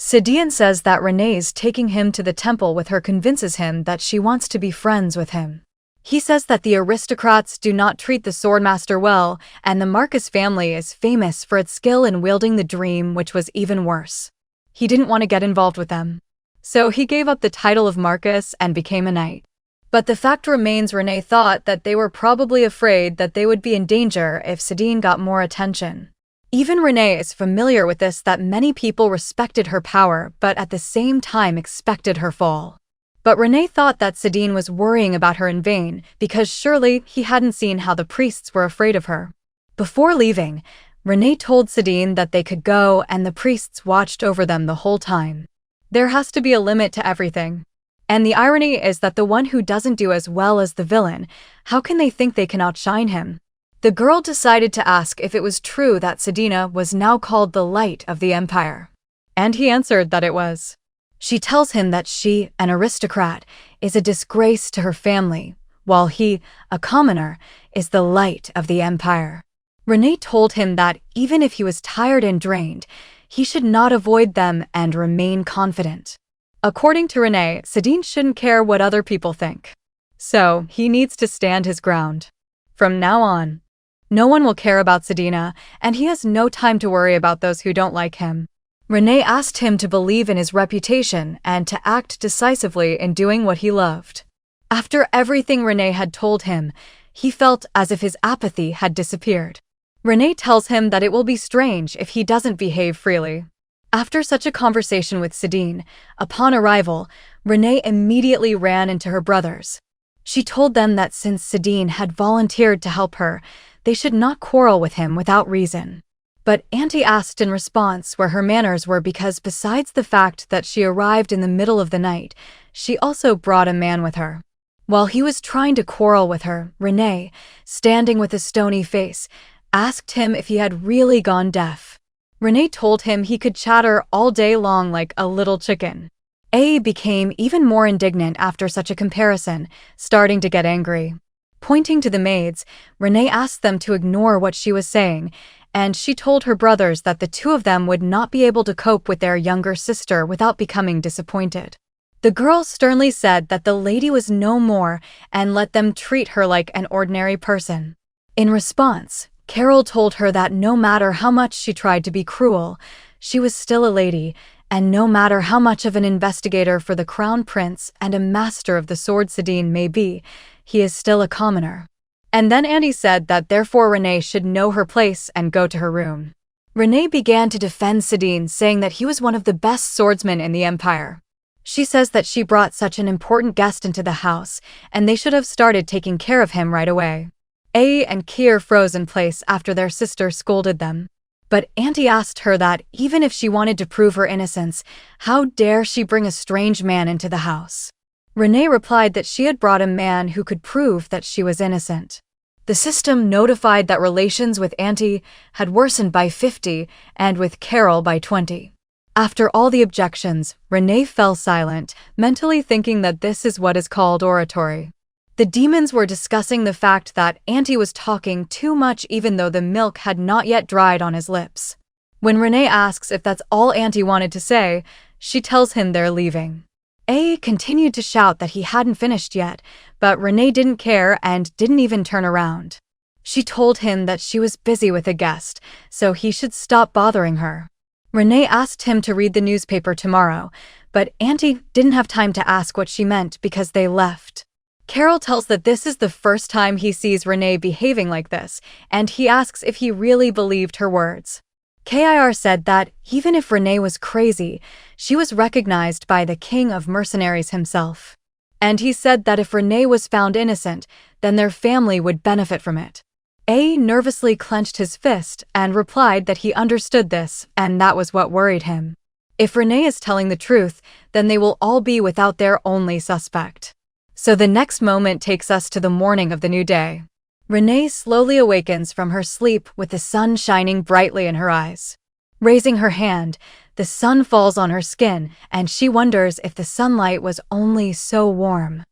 [SPEAKER 1] Sadine says that Renee's taking him to the temple with her convinces him that she wants to be friends with him. He says that the aristocrats do not treat the swordmaster well, and the Markious family is famous for its skill in wielding the dream, which was even worse. He didn't want to get involved with them. So he gave up the title of Markious and became a knight. But the fact remains Renee thought that they were probably afraid that they would be in danger if Sadine got more attention. Even Renee is familiar with this, that many people respected her power but at the same time expected her fall. But Renee thought that Sadine was worrying about her in vain because surely he hadn't seen how the priests were afraid of her. Before leaving, Renee told Sadine that they could go and the priests watched over them the whole time. There has to be a limit to everything. And the irony is that the one who doesn't do as well as the villain, how can they think they can outshine him? The girl decided to ask if it was true that Sadina was now called the Light of the Empire. And he answered that it was. She tells him that she, an aristocrat, is a disgrace to her family, while he, a commoner, is the light of the empire. Renee told him that even if he was tired and drained, He should not avoid them and remain confident. According to Renee, Sedin shouldn't care what other people think. So, he needs to stand his ground. From now on, no one will care about Sedina, and he has no time to worry about those who don't like him. Renee asked him to believe in his reputation and to act decisively in doing what he loved. After everything Renee had told him, he felt as if his apathy had disappeared. Renee tells him that it will be strange if he doesn't behave freely. After such a conversation with Sedin, upon arrival, Renee immediately ran into her brothers. She told them that since Sedin had volunteered to help her, they should not quarrel with him without reason. But Auntie asked in response where her manners were because besides the fact that she arrived in the middle of the night, she also brought a man with her. While he was trying to quarrel with her, Renee, standing with a stony face, asked him if he had really gone deaf. Renee told him he could chatter all day long like a little chicken. A became even more indignant after such a comparison, starting to get angry. Pointing to the maids, Renee asked them to ignore what she was saying, and she told her brothers that the two of them would not be able to cope with their younger sister without becoming disappointed. The girls sternly said that the lady was no more and let them treat her like an ordinary person. In response, Carol told her that no matter how much she tried to be cruel, she was still a lady, and no matter how much of an investigator for the Crown Prince and a master of the sword Sedin may be, he is still a commoner. And then Andy said that therefore Renee should know her place and go to her room. Renee began to defend Sedin, saying that he was one of the best swordsmen in the Empire. She says that she brought such an important guest into the house, and they should have started taking care of him right away. A and Kier froze in place after their sister scolded them. But Auntie asked her that even if she wanted to prove her innocence, how dare she bring a strange man into the house? Renee replied that she had brought a man who could prove that she was innocent. The system notified that relations with Auntie had worsened by 50 and with Carol by 20. After all the objections, Renee fell silent, mentally thinking that this is what is called oratory. The demons were discussing the fact that Auntie was talking too much even though the milk had not yet dried on his lips. When Renee asks if that's all Auntie wanted to say, she tells him they're leaving. A continued to shout that he hadn't finished yet, but Renee didn't care and didn't even turn around. She told him that she was busy with a guest, so he should stop bothering her. Renee asked him to read the newspaper tomorrow, but Auntie didn't have time to ask what she meant because they left. Carol tells that this is the first time he sees Renee behaving like this, and he asks if he really believed her words. Kir said that even if Renee was crazy, she was recognized by the king of mercenaries himself. And he said that if Renee was found innocent, then their family would benefit from it. A nervously clenched his fist and replied that he understood this, and that was what worried him. If Renee is telling the truth, then they will all be without their only suspect. So the next moment takes us to the morning of the new day. Renee slowly awakens from her sleep with the sun shining brightly in her eyes. Raising her hand, the sun falls on her skin, and she wonders if the sunlight was only so warm.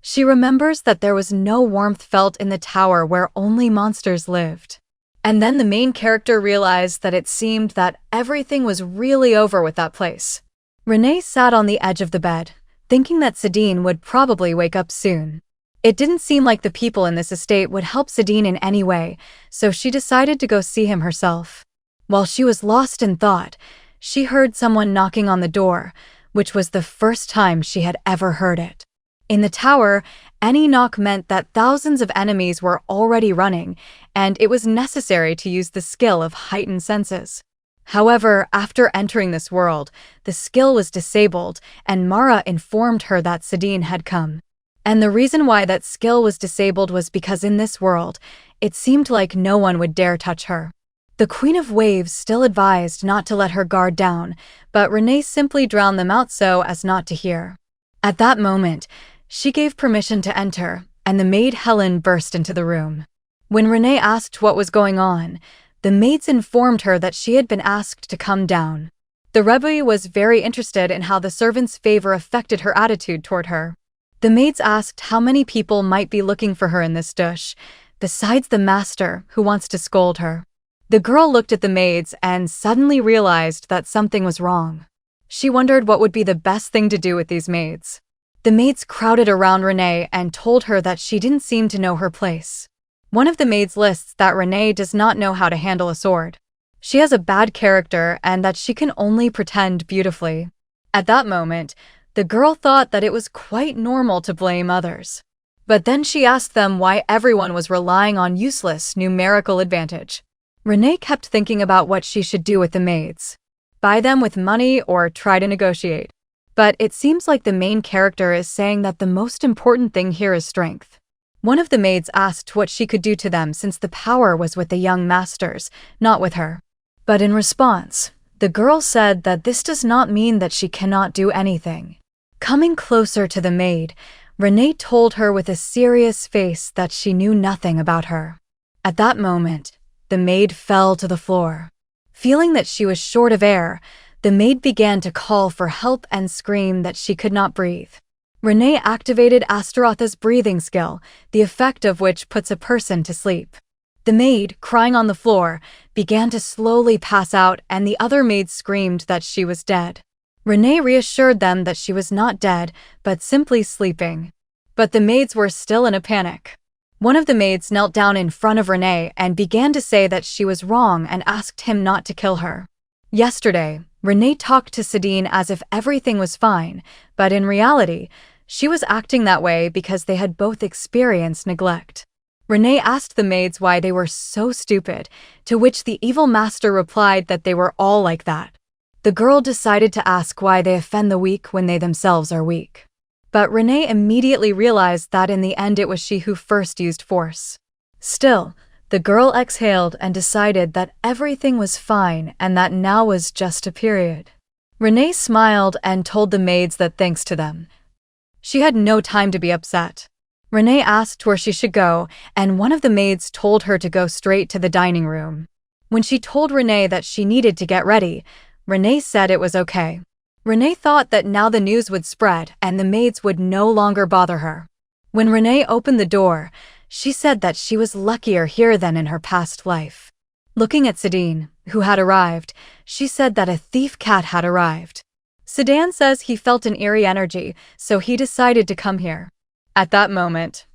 [SPEAKER 1] She remembers that there was no warmth felt in the tower where only monsters lived. And then the main character realized that it seemed that everything was really over with that place. Renee sat on the edge of the bed, thinking that Sedin would probably wake up soon. It didn't seem like the people in this estate would help Sedin in any way, so she decided to go see him herself. While she was lost in thought, she heard someone knocking on the door, which was the first time she had ever heard it. In the tower, any knock meant that thousands of enemies were already running, and it was necessary to use the skill of heightened senses. However, after entering this world, the skill was disabled, and Mara informed her that Sedin had come. And the reason why that skill was disabled was because in this world, it seemed like no one would dare touch her. The Queen of Waves still advised not to let her guard down, but Renee simply drowned them out so as not to hear. At that moment, she gave permission to enter, and the maid Helen burst into the room. When Renee asked what was going on, the maids informed her that she had been asked to come down. The Rebbe was very interested in how the servant's favor affected her attitude toward her. The maids asked how many people might be looking for her in this dush, besides the master who wants to scold her. The girl looked at the maids and suddenly realized that something was wrong. She wondered what would be the best thing to do with these maids. The maids crowded around Renee and told her that she didn't seem to know her place. One of the maids lists that Renee does not know how to handle a sword. She has a bad character and that she can only pretend beautifully. At that moment, the girl thought that it was quite normal to blame others. But then she asked them why everyone was relying on useless numerical advantage. Renee kept thinking about what she should do with the maids. Buy them with money or try to negotiate. But it seems like the main character is saying that the most important thing here is strength. One of the maids asked what she could do to them since the power was with the young masters, not with her. But in response, the girl said that this does not mean that she cannot do anything. Coming closer to the maid, Renee told her with a serious face that she knew nothing about her. At that moment, the maid fell to the floor. Feeling that she was short of air, the maid began to call for help and scream that she could not breathe. Renee activated Astaroth's breathing skill, the effect of which puts a person to sleep. The maid, crying on the floor, began to slowly pass out and the other maids screamed that she was dead. Renee reassured them that she was not dead, but simply sleeping. But the maids were still in a panic. One of the maids knelt down in front of Renee and began to say that she was wrong and asked him not to kill her. Yesterday, Renee talked to Sadine as if everything was fine, but in reality, she was acting that way because they had both experienced neglect. Renee asked the maids why they were so stupid, to which the evil master replied that they were all like that. The girl decided to ask why they offend the weak when they themselves are weak. But Renee immediately realized that in the end it was she who first used force. Still, the girl exhaled and decided that everything was fine and that now was just a period. Renee smiled and told the maids that thanks to them. She had no time to be upset. Renee asked where she should go, and one of the maids told her to go straight to the dining room. When she told Renee that she needed to get ready, Renee said it was okay. Renee thought that now the news would spread and the maids would no longer bother her. When Renee opened the door, she said that she was luckier here than in her past life. Looking at Sadine, who had arrived, she said that a thief cat had arrived. Sedan says he felt an eerie energy, so he decided to come here. At that moment,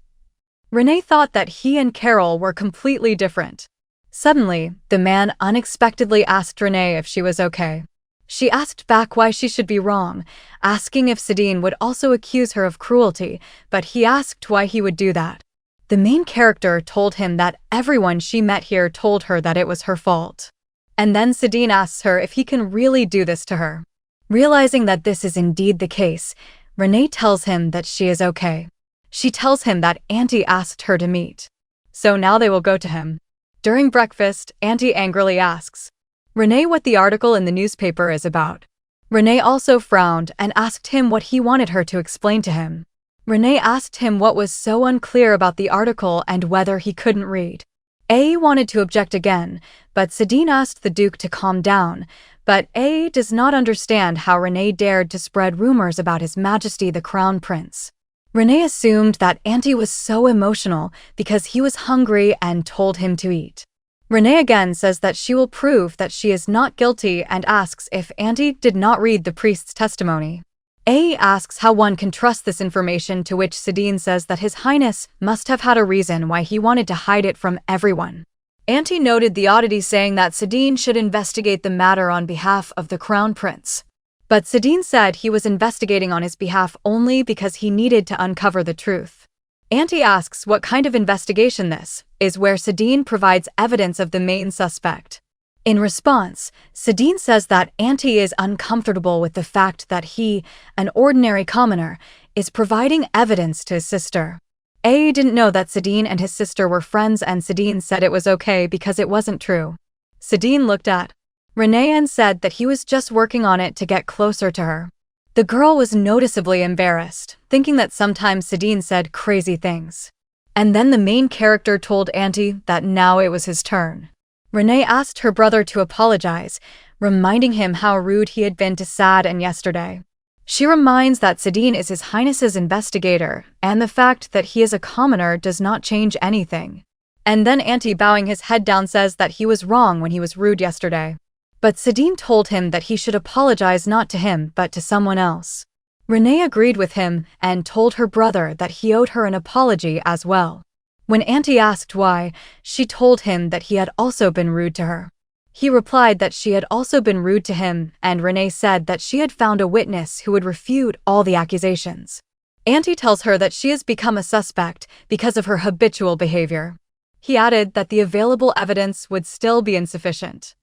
[SPEAKER 1] Renee thought that he and Carol were completely different. Suddenly, the man unexpectedly asked Renee if she was okay. She asked back why she should be wrong, asking if Sadine would also accuse her of cruelty, but he asked why he would do that. The main character told him that everyone she met here told her that it was her fault. And then Sadine asks her if he can really do this to her. Realizing that this is indeed the case, Renee tells him that she is okay. She tells him that Auntie asked her to meet. So now they will go to him. During breakfast, Auntie angrily asks Renee what the article in the newspaper is about. Renee also frowned and asked him what he wanted her to explain to him. Renee asked him what was so unclear about the article and whether he couldn't read. A wanted to object again, but Sadine asked the Duke to calm down, but A does not understand how Renee dared to spread rumors about His Majesty the Crown Prince. Renee assumed that Auntie was so emotional because he was hungry and told him to eat. Renee again says that she will prove that she is not guilty and asks if Auntie did not read the priest's testimony. A asks how one can trust this information, to which Sadine says that His Highness must have had a reason why he wanted to hide it from everyone. Auntie noted the oddity, saying that Sadine should investigate the matter on behalf of the Crown Prince. But Sadine said he was investigating on his behalf only because he needed to uncover the truth. Auntie asks what kind of investigation this is, where Sadine provides evidence of the main suspect. In response, Sadine says that Auntie is uncomfortable with the fact that he, an ordinary commoner, is providing evidence to his sister. A didn't know that Sadine and his sister were friends, and Sadine said it was okay because it wasn't true. Sadine looked at Renee and said that he was just working on it to get closer to her. The girl was noticeably embarrassed, thinking that sometimes Sadine said crazy things. And then the main character told Auntie that now it was his turn. Renee asked her brother to apologize, reminding him how rude he had been to Sad and yesterday. She reminds that Sadine is His Highness's investigator, and the fact that he is a commoner does not change anything. And then Auntie, bowing his head down, says that he was wrong when he was rude yesterday. But Sidine told him that he should apologize not to him but to someone else. Renee agreed with him and told her brother that he owed her an apology as well. When Auntie asked why, she told him that he had also been rude to her. He replied that she had also been rude to him, and Renee said that she had found a witness who would refute all the accusations. Auntie tells her that she has become a suspect because of her habitual behavior. He added that the available evidence would still be insufficient.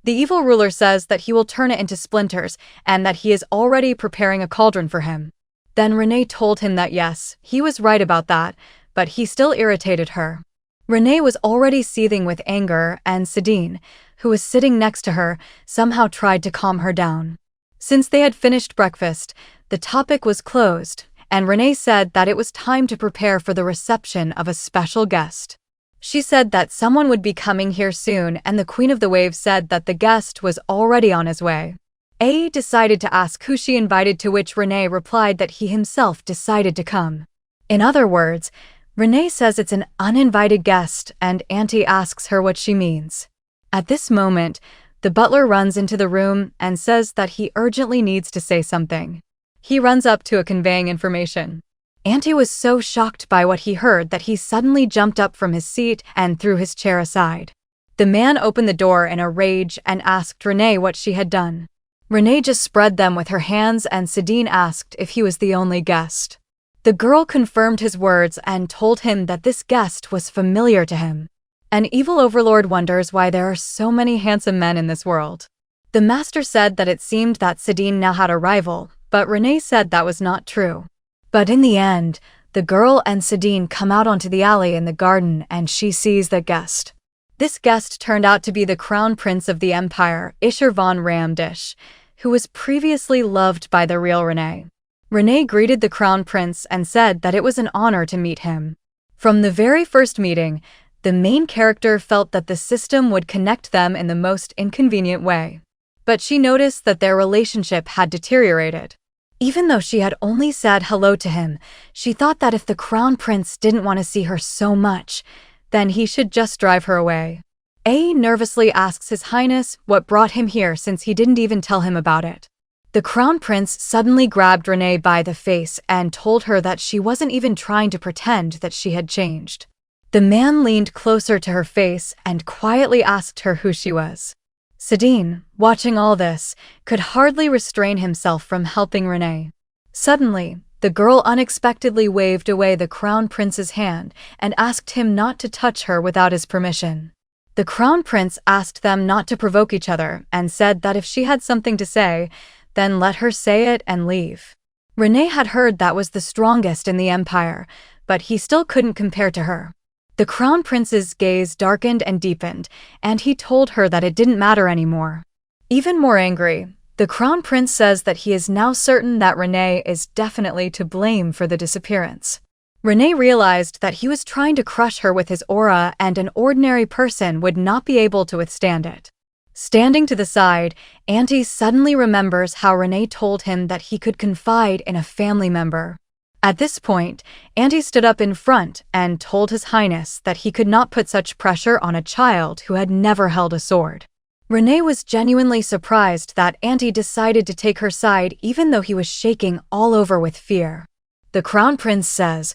[SPEAKER 1] The evil ruler says that he will turn it into splinters and that he is already preparing a cauldron for him. Then Renee told him that yes, he was right about that, but he still irritated her. Renee was already seething with anger, and Sidine, who was sitting next to her, somehow tried to calm her down. Since they had finished breakfast, the topic was closed, and Renee said that it was time to prepare for the reception of a special guest. She said that someone would be coming here soon, and the Queen of the Waves said that the guest was already on his way. A decided to ask who she invited, to which Renee replied that he himself decided to come. In other words, Renee says it's an uninvited guest, and Auntie asks her what she means. At this moment, the butler runs into the room and says that he urgently needs to say something. He runs up to conveying information. Auntie was so shocked by what he heard that he suddenly jumped up from his seat and threw his chair aside. The man opened the door in a rage and asked Renee what she had done. Renee just spread them with her hands, and Sidine asked if he was the only guest. The girl confirmed his words and told him that this guest was familiar to him. An evil overlord wonders why there are so many handsome men in this world. The master said that it seemed that Sidine now had a rival, but Renee said that was not true. But in the end, the girl and Sidine come out onto the alley in the garden, and she sees the guest. This guest turned out to be the Crown Prince of the Empire, Isher von Ramdish, who was previously loved by the real Renee. Renee greeted the Crown Prince and said that it was an honor to meet him. From the very first meeting, the main character felt that the system would connect them in the most inconvenient way. But she noticed that their relationship had deteriorated. Even though she had only said hello to him, she thought that if the Crown Prince didn't want to see her so much, then he should just drive her away. A nervously asks His Highness what brought him here, since he didn't even tell him about it. The Crown Prince suddenly grabbed Renee by the face and told her that she wasn't even trying to pretend that she had changed. The man leaned closer to her face and quietly asked her who she was. Sidine, watching all this, could hardly restrain himself from helping Renee. Suddenly, the girl unexpectedly waved away the Crown Prince's hand and asked him not to touch her without his permission. The Crown Prince asked them not to provoke each other and said that if she had something to say, then let her say it and leave. Renee had heard that was the strongest in the Empire, but he still couldn't compare to her. The Crown Prince's gaze darkened and deepened, and he told her that it didn't matter anymore. Even more angry, the Crown Prince says that he is now certain that Renee is definitely to blame for the disappearance. Renee realized that he was trying to crush her with his aura, and an ordinary person would not be able to withstand it. Standing to the side, Auntie suddenly remembers how Renee told him that he could confide in a family member. At this point, Auntie stood up in front and told His Highness that he could not put such pressure on a child who had never held a sword. Renee was genuinely surprised that Auntie decided to take her side, even though he was shaking all over with fear. The Crown Prince says,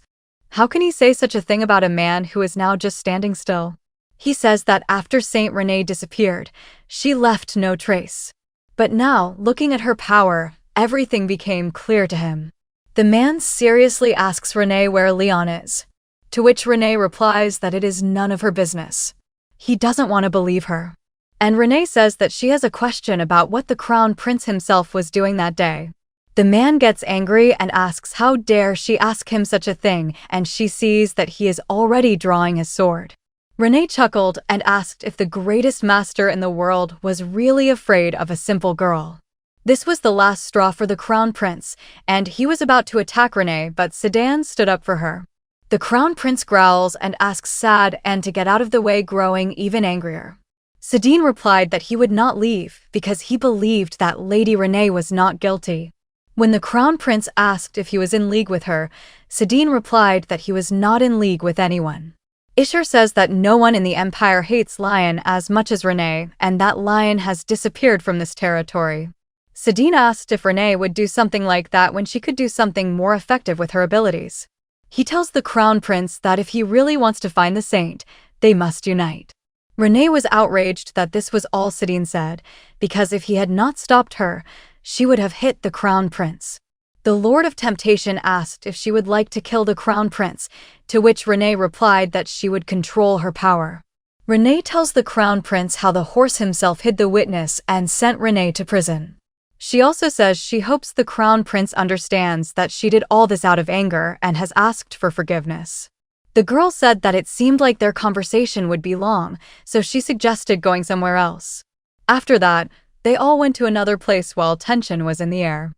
[SPEAKER 1] "How can he say such a thing about a man who is now just standing still?" He says that after Saint Renee disappeared, she left no trace. But now, looking at her power, everything became clear to him. The man seriously asks Renee where Leon is, to which Renee replies that it is none of her business. He doesn't want to believe her. And Renee says that she has a question about what the Crown Prince himself was doing that day. The man gets angry and asks how dare she ask him such a thing, and she sees that he is already drawing his sword. Renee chuckled and asked if the greatest master in the world was really afraid of a simple girl. This was the last straw for the Crown Prince, and he was about to attack Renee, but Sidine stood up for her. The Crown Prince growls and asks Sad and to get out of the way, growing even angrier. Sidine replied that he would not leave because he believed that Lady Renee was not guilty. When the Crown Prince asked if he was in league with her, Sidine replied that he was not in league with anyone. Ishur says that no one in the Empire hates Lion as much as Renee, and that Lion has disappeared from this territory. Sidine asked if Renee would do something like that when she could do something more effective with her abilities. He tells the Crown Prince that if he really wants to find the saint, they must unite. Renee was outraged that this was all Sidine said, because if he had not stopped her, she would have hit the Crown Prince. The Lord of Temptation asked if she would like to kill the Crown Prince, to which Renee replied that she would control her power. Renee tells the Crown Prince how the horse himself hid the witness and sent Renee to prison. She also says she hopes the Crown Prince understands that she did all this out of anger and has asked for forgiveness. The girl said that it seemed like their conversation would be long, so she suggested going somewhere else. After that, they all went to another place while tension was in the air.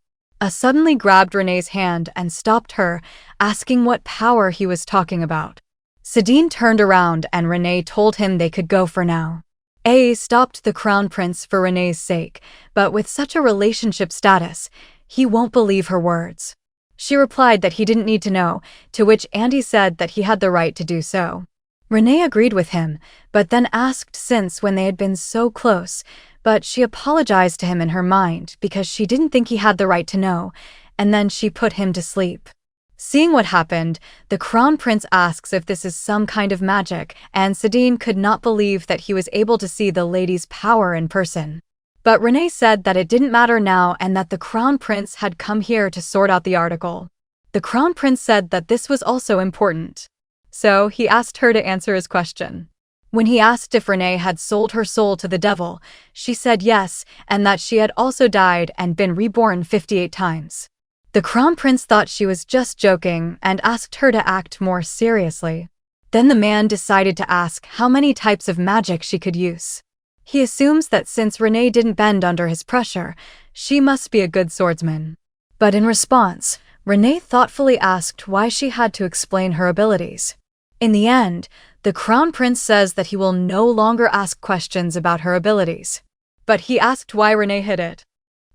[SPEAKER 1] Suddenly grabbed Renee's hand and stopped her, asking what power he was talking about. Sidine turned around and Renee told him they could go for now. Stopped the Crown Prince for Renee's sake, but with such a relationship status, he won't believe her words. She replied that he didn't need to know, to which Andy said that he had the right to do so. Renee agreed with him, but then asked since when they had been so close, but she apologized to him in her mind because she didn't think he had the right to know, and then she put him to sleep. Seeing what happened, the Crown Prince asks if this is some kind of magic, and Sidine could not believe that he was able to see the lady's power in person. But Renee said that it didn't matter now and that the Crown Prince had come here to sort out the article. The Crown Prince said that this was also important. So he asked her to answer his question. When he asked if Renee had sold her soul to the devil, she said yes, and that she had also died and been reborn 58 times. The Crown Prince thought she was just joking and asked her to act more seriously. Then the man decided to ask how many types of magic she could use. He assumes that since Renee didn't bend under his pressure, she must be a good swordsman. But in response, Renee thoughtfully asked why she had to explain her abilities. In the end, the Crown Prince says that he will no longer ask questions about her abilities. But he asked why Renee hid it.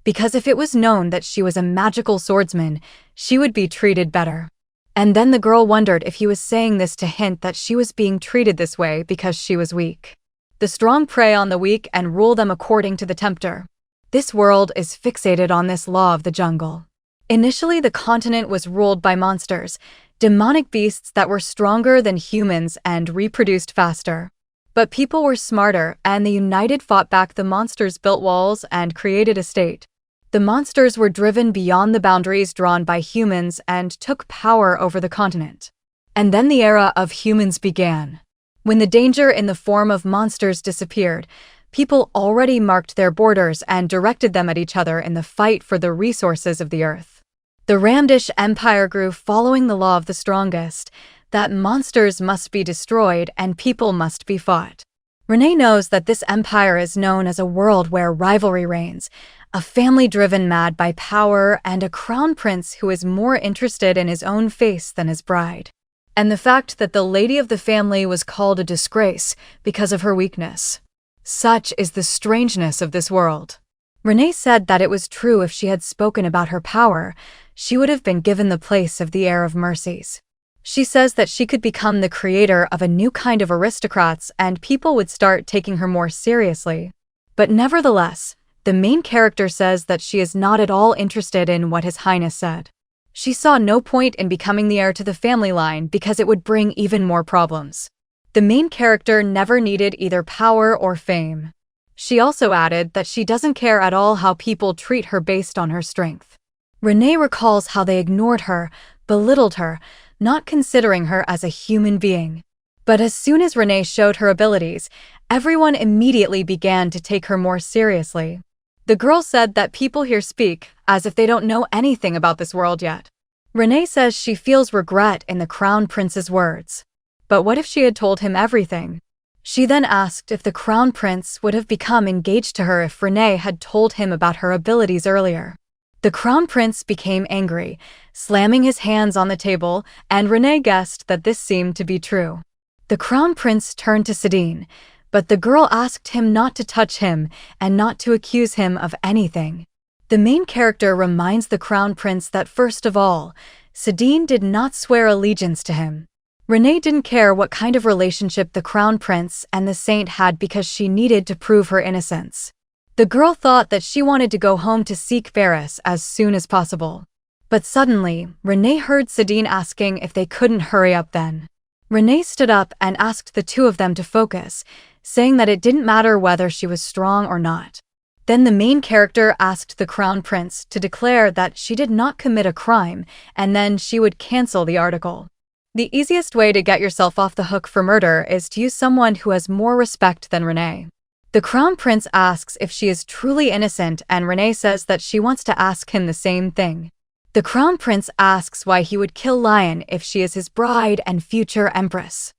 [SPEAKER 1] Because if it was known that she was a magical swordsman, she would be treated better. And then the girl wondered if he was saying this to hint that she was being treated this way because she was weak. The strong prey on the weak and rule them according to the tempter. This world is fixated on this law of the jungle. Initially, the continent was ruled by monsters, demonic beasts that were stronger than humans and reproduced faster. But people were smarter, and the United fought back the monsters, built walls, and created a state. The monsters were driven beyond the boundaries drawn by humans and took power over the continent. And then the era of humans began. When the danger in the form of monsters disappeared, people already marked their borders and directed them at each other in the fight for the resources of the earth. The Ramdish Empire grew following the law of the strongest, that monsters must be destroyed and people must be fought. Renee knows that this empire is known as a world where rivalry reigns, a family driven mad by power, and a crown prince who is more interested in his own face than his bride. And the fact that the lady of the family was called a disgrace because of her weakness. Such is the strangeness of this world. Renee said that it was true if she had spoken about her power, she would have been given the place of the heir of mercies. She says that she could become the creator of a new kind of aristocrats and people would start taking her more seriously. But nevertheless, the main character says that she is not at all interested in what His Highness said. She saw no point in becoming the heir to the family line because it would bring even more problems. The main character never needed either power or fame. She also added that she doesn't care at all how people treat her based on her strength. Renee recalls how they ignored her, belittled her, not considering her as a human being. But as soon as Renee showed her abilities, everyone immediately began to take her more seriously. The girl said that people here speak as if they don't know anything about this world yet. Renee says she feels regret in the Crown Prince's words. But what if she had told him everything? She then asked if the Crown Prince would have become engaged to her if Renee had told him about her abilities earlier. The Crown Prince became angry, slamming his hands on the table, and Renee guessed that this seemed to be true. The Crown Prince turned to Sidine, but the girl asked him not to touch him and not to accuse him of anything. The main character reminds the Crown Prince that first of all, Sidine did not swear allegiance to him. Renee didn't care what kind of relationship the crown prince and the saint had because she needed to prove her innocence. The girl thought that she wanted to go home to seek Varys as soon as possible. But suddenly, Renee heard Sadine asking if they couldn't hurry up then. Renee stood up and asked the two of them to focus, saying that it didn't matter whether she was strong or not. Then the main character asked the crown prince to declare that she did not commit a crime, and then she would cancel the article. The easiest way to get yourself off the hook for murder is to use someone who has more respect than Renee. The crown prince asks if she is truly innocent, and Renee says that she wants to ask him the same thing. The crown prince asks why he would kill Yian if she is his bride and future empress.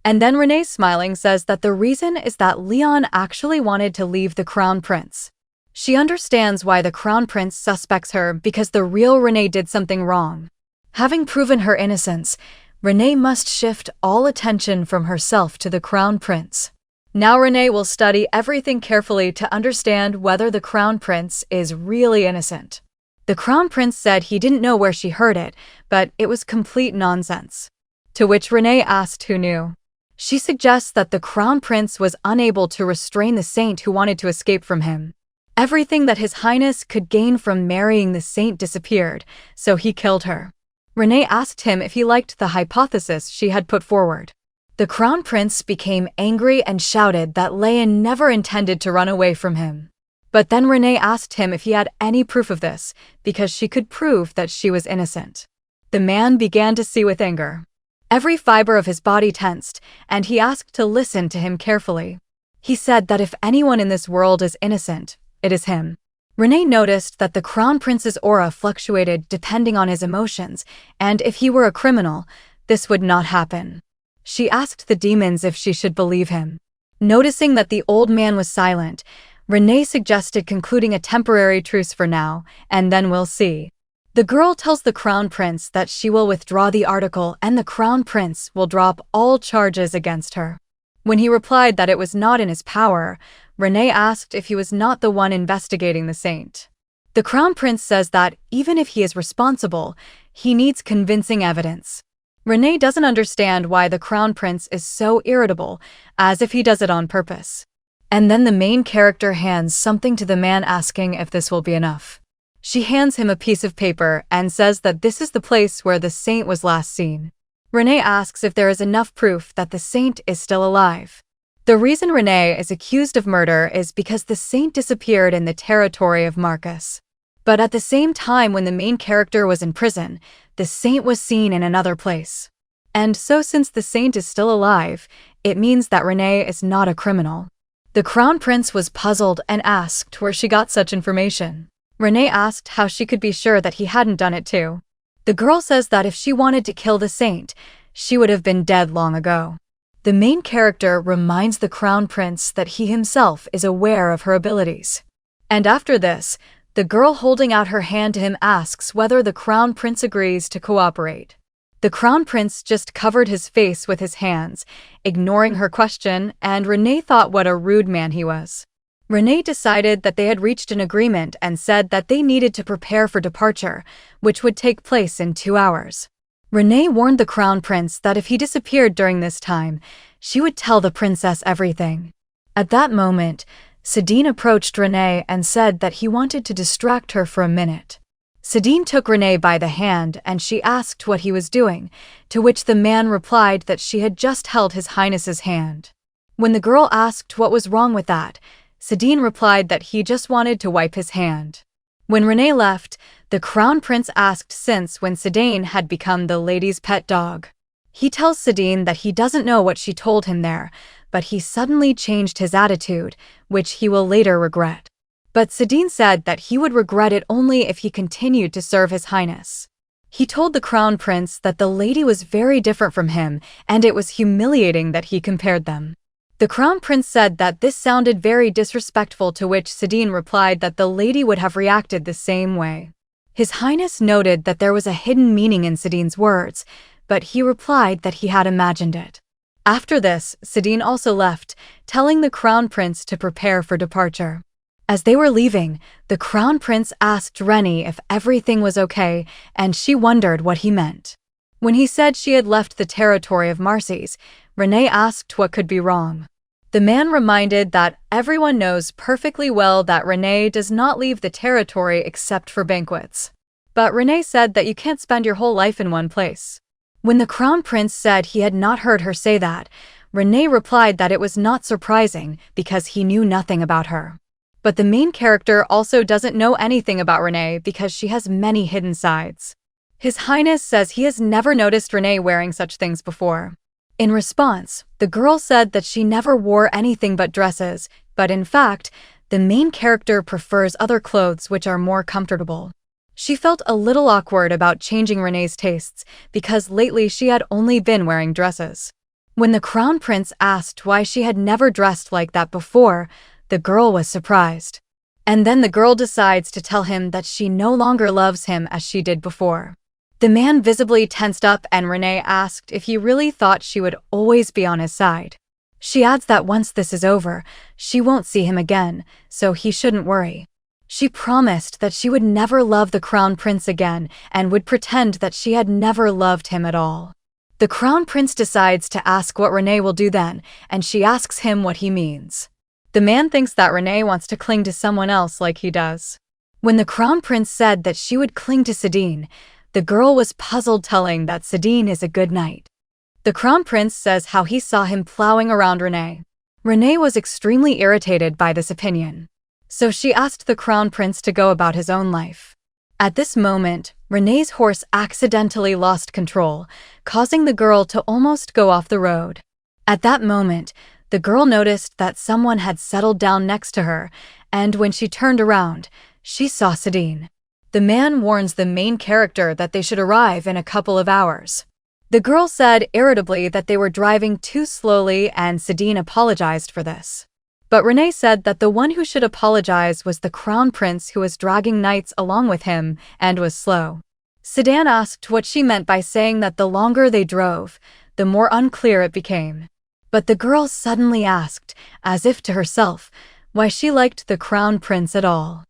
[SPEAKER 1] And then Renee, smiling, says that the reason is that Leon actually wanted to leave the crown prince. She understands why the crown prince suspects her because the real Renee did something wrong. Having proven her innocence, Renee must shift all attention from herself to the crown prince. Now Renee will study everything carefully to understand whether the crown prince is really innocent. The crown prince said he didn't know where she heard it, but it was complete nonsense. To which Renee asked who knew. She suggests that the crown prince was unable to restrain the saint who wanted to escape from him. Everything that His Highness could gain from marrying the saint disappeared, so he killed her. Renee asked him if he liked the hypothesis she had put forward. The crown prince became angry and shouted that Yian never intended to run away from him. But then Renee asked him if he had any proof of this, because she could prove that she was innocent. The man began to see with anger. Every fiber of his body tensed, and he asked to listen to him carefully. He said that if anyone in this world is innocent, it is him. Renee noticed that the crown prince's aura fluctuated depending on his emotions, and if he were a criminal, this would not happen. She asked the demons if she should believe him. Noticing that the old man was silent, Renee suggested concluding a temporary truce for now, and then we'll see. The girl tells the crown prince that she will withdraw the article and the crown prince will drop all charges against her. When he replied that it was not in his power, Renee asked if he was not the one investigating the saint. The crown prince says that even if he is responsible, he needs convincing evidence. Renee doesn't understand why the crown prince is so irritable, as if he does it on purpose. And then the main character hands something to the man asking if this will be enough. She hands him a piece of paper and says that this is the place where the saint was last seen. Renee asks if there is enough proof that the saint is still alive. The reason Renee is accused of murder is because the saint disappeared in the territory of Markious. But at the same time when the main character was in prison, the saint was seen in another place. And so since the saint is still alive, it means that Renee is not a criminal. The crown prince was puzzled and asked where she got such information. Renee asked how she could be sure that he hadn't done it too. The girl says that if she wanted to kill the saint, she would have been dead long ago. The main character reminds the crown prince that he himself is aware of her abilities. And after this, the girl holding out her hand to him asks whether the crown prince agrees to cooperate. The crown prince just covered his face with his hands, ignoring her question, and Renee thought what a rude man he was. Renee decided that they had reached an agreement and said that they needed to prepare for departure, which would take place in 2 hours. Renee warned the crown prince that if he disappeared during this time, she would tell the princess everything. At that moment, Sadine approached Renee and said that he wanted to distract her for a minute. Sadine took Renee by the hand and she asked what he was doing, to which the man replied that she had just held His Highness's hand. When the girl asked what was wrong with that, Sadine replied that he just wanted to wipe his hand. When Renee left, the crown prince asked since when Sadine had become the lady's pet dog. He tells Sadine that he doesn't know what she told him there, but he suddenly changed his attitude, which he will later regret. But Sadine said that he would regret it only if he continued to serve His Highness. He told the crown prince that the lady was very different from him, and it was humiliating that he compared them. The crown prince said that this sounded very disrespectful, to which Sadine replied that the lady would have reacted the same way. His Highness noted that there was a hidden meaning in Sadine's words, but he replied that he had imagined it. After this, Sadine also left, telling the crown prince to prepare for departure. As they were leaving, the crown prince asked Renee if everything was okay, and she wondered what he meant. When he said she had left the territory of Marcy's, Renee asked what could be wrong. The man reminded that everyone knows perfectly well that Renee does not leave the territory except for banquets. But Renee said that you can't spend your whole life in one place. When the Crown Prince said he had not heard her say that, Renee replied that it was not surprising because he knew nothing about her. But the main character also doesn't know anything about Renee because she has many hidden sides. His Highness says he has never noticed Renee wearing such things before. In response, the girl said that she never wore anything but dresses, but in fact, the main character prefers other clothes which are more comfortable. She felt a little awkward about changing Renee's tastes because lately she had only been wearing dresses. When the Crown Prince asked why she had never dressed like that before, the girl was surprised. And then the girl decides to tell him that she no longer loves him as she did before. The man visibly tensed up and Renee asked if he really thought she would always be on his side. She adds that once this is over, she won't see him again, so he shouldn't worry. She promised that she would never love the Crown Prince again and would pretend that she had never loved him at all. The Crown Prince decides to ask what Renee will do then, and she asks him what he means. The man thinks that Renee wants to cling to someone else like he does. When the Crown Prince said that she would cling to Sidine, the girl was puzzled, telling that Sidine is a good knight. The Crown Prince says how he saw him plowing around Renee. Renee was extremely irritated by this opinion. So she asked the Crown Prince to go about his own life. At this moment, Renee's horse accidentally lost control, causing the girl to almost go off the road. At that moment, the girl noticed that someone had settled down next to her, and when she turned around, she saw Sidine. The man warns the main character that they should arrive in a couple of hours. The girl said irritably that they were driving too slowly and Sidine apologized for this. But Renee said that the one who should apologize was the Crown Prince, who was dragging knights along with him and was slow. Sidine asked what she meant by saying that the longer they drove, the more unclear it became. But the girl suddenly asked, as if to herself, why she liked the Crown Prince at all.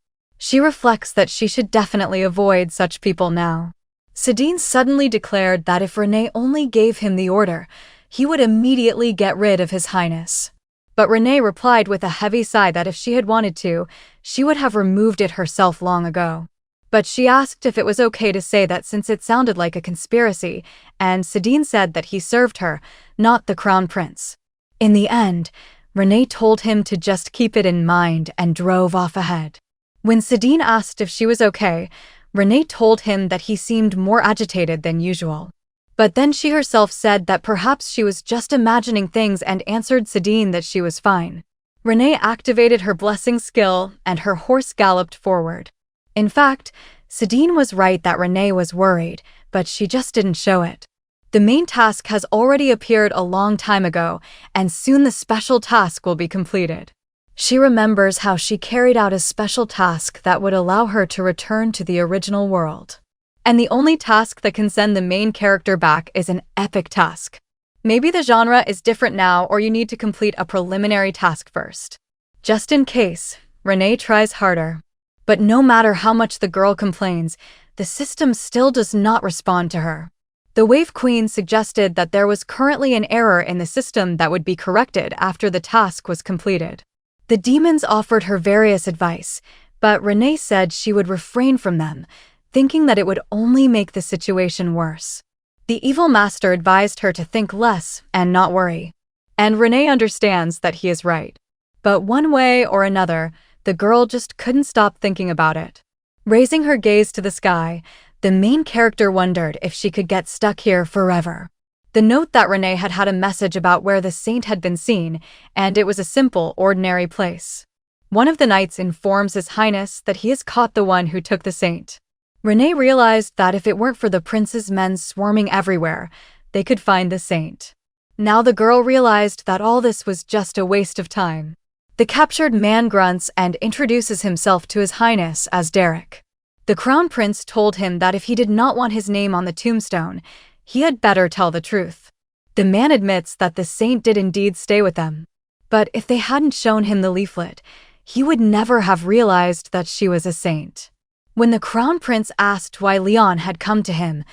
[SPEAKER 1] She reflects that she should definitely avoid such people now. Sidine suddenly declared that if Renee only gave him the order, he would immediately get rid of His Highness. But Renee replied with a heavy sigh that if she had wanted to, she would have removed it herself long ago. But she asked if it was okay to say that since it sounded like a conspiracy, and Sidine said that he served her, not the Crown Prince. In the end, Renee told him to just keep it in mind and drove off ahead. When Sidine asked if she was okay, Renee told him that he seemed more agitated than usual. But then she herself said that perhaps she was just imagining things and answered Sidine that she was fine. Renee activated her blessing skill and her horse galloped forward. In fact, Sidine was right that Renee was worried, but she just didn't show it. The main task has already appeared a long time ago, and soon the special task will be completed. She remembers how she carried out a special task that would allow her to return to the original world. And the only task that can send the main character back is an epic task. Maybe the genre is different now, or you need to complete a preliminary task first. Just in case, Renee tries harder. But no matter how much the girl complains, the system still does not respond to her. The Wave Queen suggested that there was currently an error in the system that would be corrected after the task was completed. The demons offered her various advice, but Renee said she would refrain from them, thinking that it would only make the situation worse. The evil master advised her to think less and not worry. And Renee understands that he is right. But one way or another, the girl just couldn't stop thinking about it. Raising her gaze to the sky, the main character wondered if she could get stuck here forever. The note that Renee had had a message about where the saint had been seen, and it was a simple, ordinary place. One of the knights informs His Highness that he has caught the one who took the saint. Renee realized that if it weren't for the prince's men swarming everywhere, they could find the saint. Now the girl realized that all this was just a waste of time. The captured man grunts and introduces himself to His Highness as Derek. The Crown Prince told him that if he did not want his name on the tombstone, he had better tell the truth. The man admits that the saint did indeed stay with them. But if they hadn't shown him the leaflet, he would never have realized that she was a saint. When the Crown Prince asked why Leon had come to him,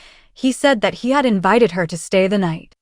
[SPEAKER 1] He said that he had invited her to stay the night.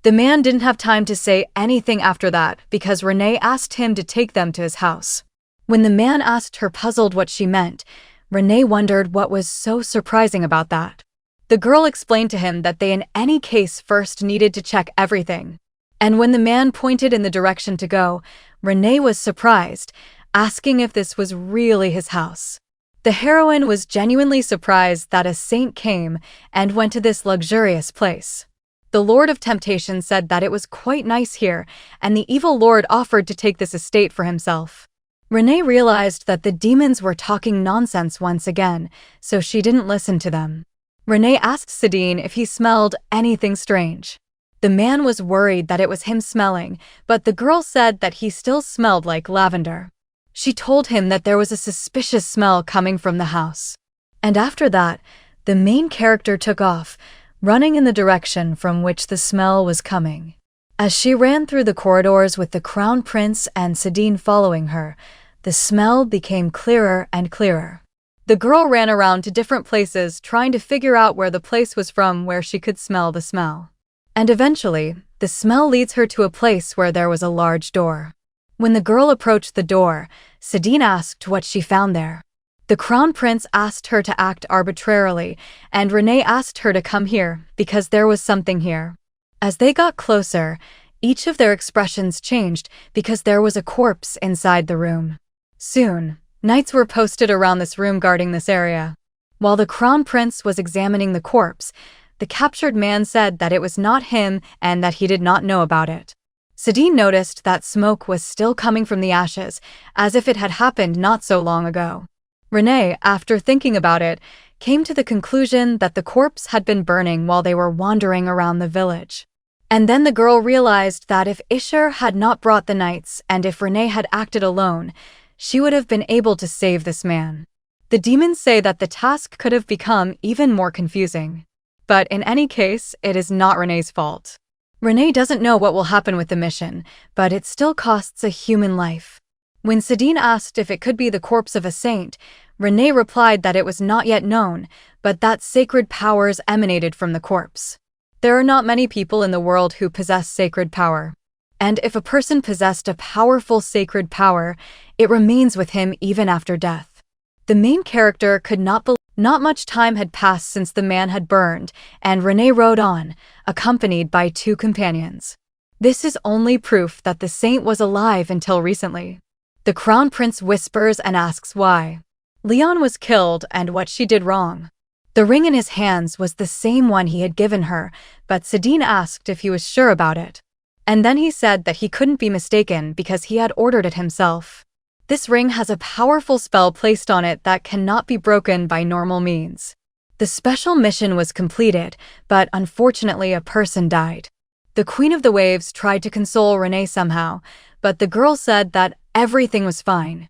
[SPEAKER 1] The man didn't have time to say anything after that because Renee asked him to take them to his house. When the man asked her puzzled what she meant, Renee wondered what was so surprising about that. The girl explained to him that they in any case first needed to check everything. And when the man pointed in the direction to go, Renee was surprised, asking if this was really his house. The heroine was genuinely surprised that a saint came and went to this luxurious place. The Lord of Temptation said that it was quite nice here, and the evil lord offered to take this estate for himself. Renee realized that the demons were talking nonsense once again, so she didn't listen to them. Renee asked Sadine if he smelled anything strange. The man was worried that it was him smelling, but the girl said that he still smelled like lavender. She told him that there was a suspicious smell coming from the house. And after that, the main character took off, running in the direction from which the smell was coming. As she ran through the corridors with the Crown Prince and Sadine following her, the smell became clearer and clearer. The girl ran around to different places trying to figure out where the place was from where she could smell the smell. And eventually, the smell leads her to a place where there was a large door. When the girl approached the door, Sadine asked what she found there. The Crown Prince asked her to act arbitrarily, and Renee asked her to come here because there was something here. As they got closer, each of their expressions changed because there was a corpse inside the room. Soon, knights were posted around this room guarding this area. While the Crown Prince was examining the corpse, the captured man said that it was not him and that he did not know about it. Sadine noticed that smoke was still coming from the ashes, as if it had happened not so long ago. Renee, after thinking about it, came to the conclusion that the corpse had been burning while they were wandering around the village. And then the girl realized that if Ishur had not brought the knights and if Renee had acted alone, she would have been able to save this man. The demons say that the task could have become even more confusing. But in any case, it is not Renee's fault. Renee doesn't know what will happen with the mission, but it still costs a human life. When Sadine asked if it could be the corpse of a saint, Renee replied that it was not yet known, but that sacred powers emanated from the corpse. There are not many people in the world who possess sacred power. And if a person possessed a powerful sacred power, it remains with him even after death. The main character could not believe not much time had passed since the man had burned, and Renee rode on, accompanied by 2 companions. This is only proof that the saint was alive until recently. The Crown Prince whispers and asks why. Leon was killed and what she did wrong. The ring in his hands was the same one he had given her, but Sadine asked if he was sure about it. And then he said that he couldn't be mistaken because he had ordered it himself. This ring has a powerful spell placed on it that cannot be broken by normal means. The special mission was completed, but unfortunately a person died. The Queen of the Waves tried to console Renee somehow, but the girl said that everything was fine.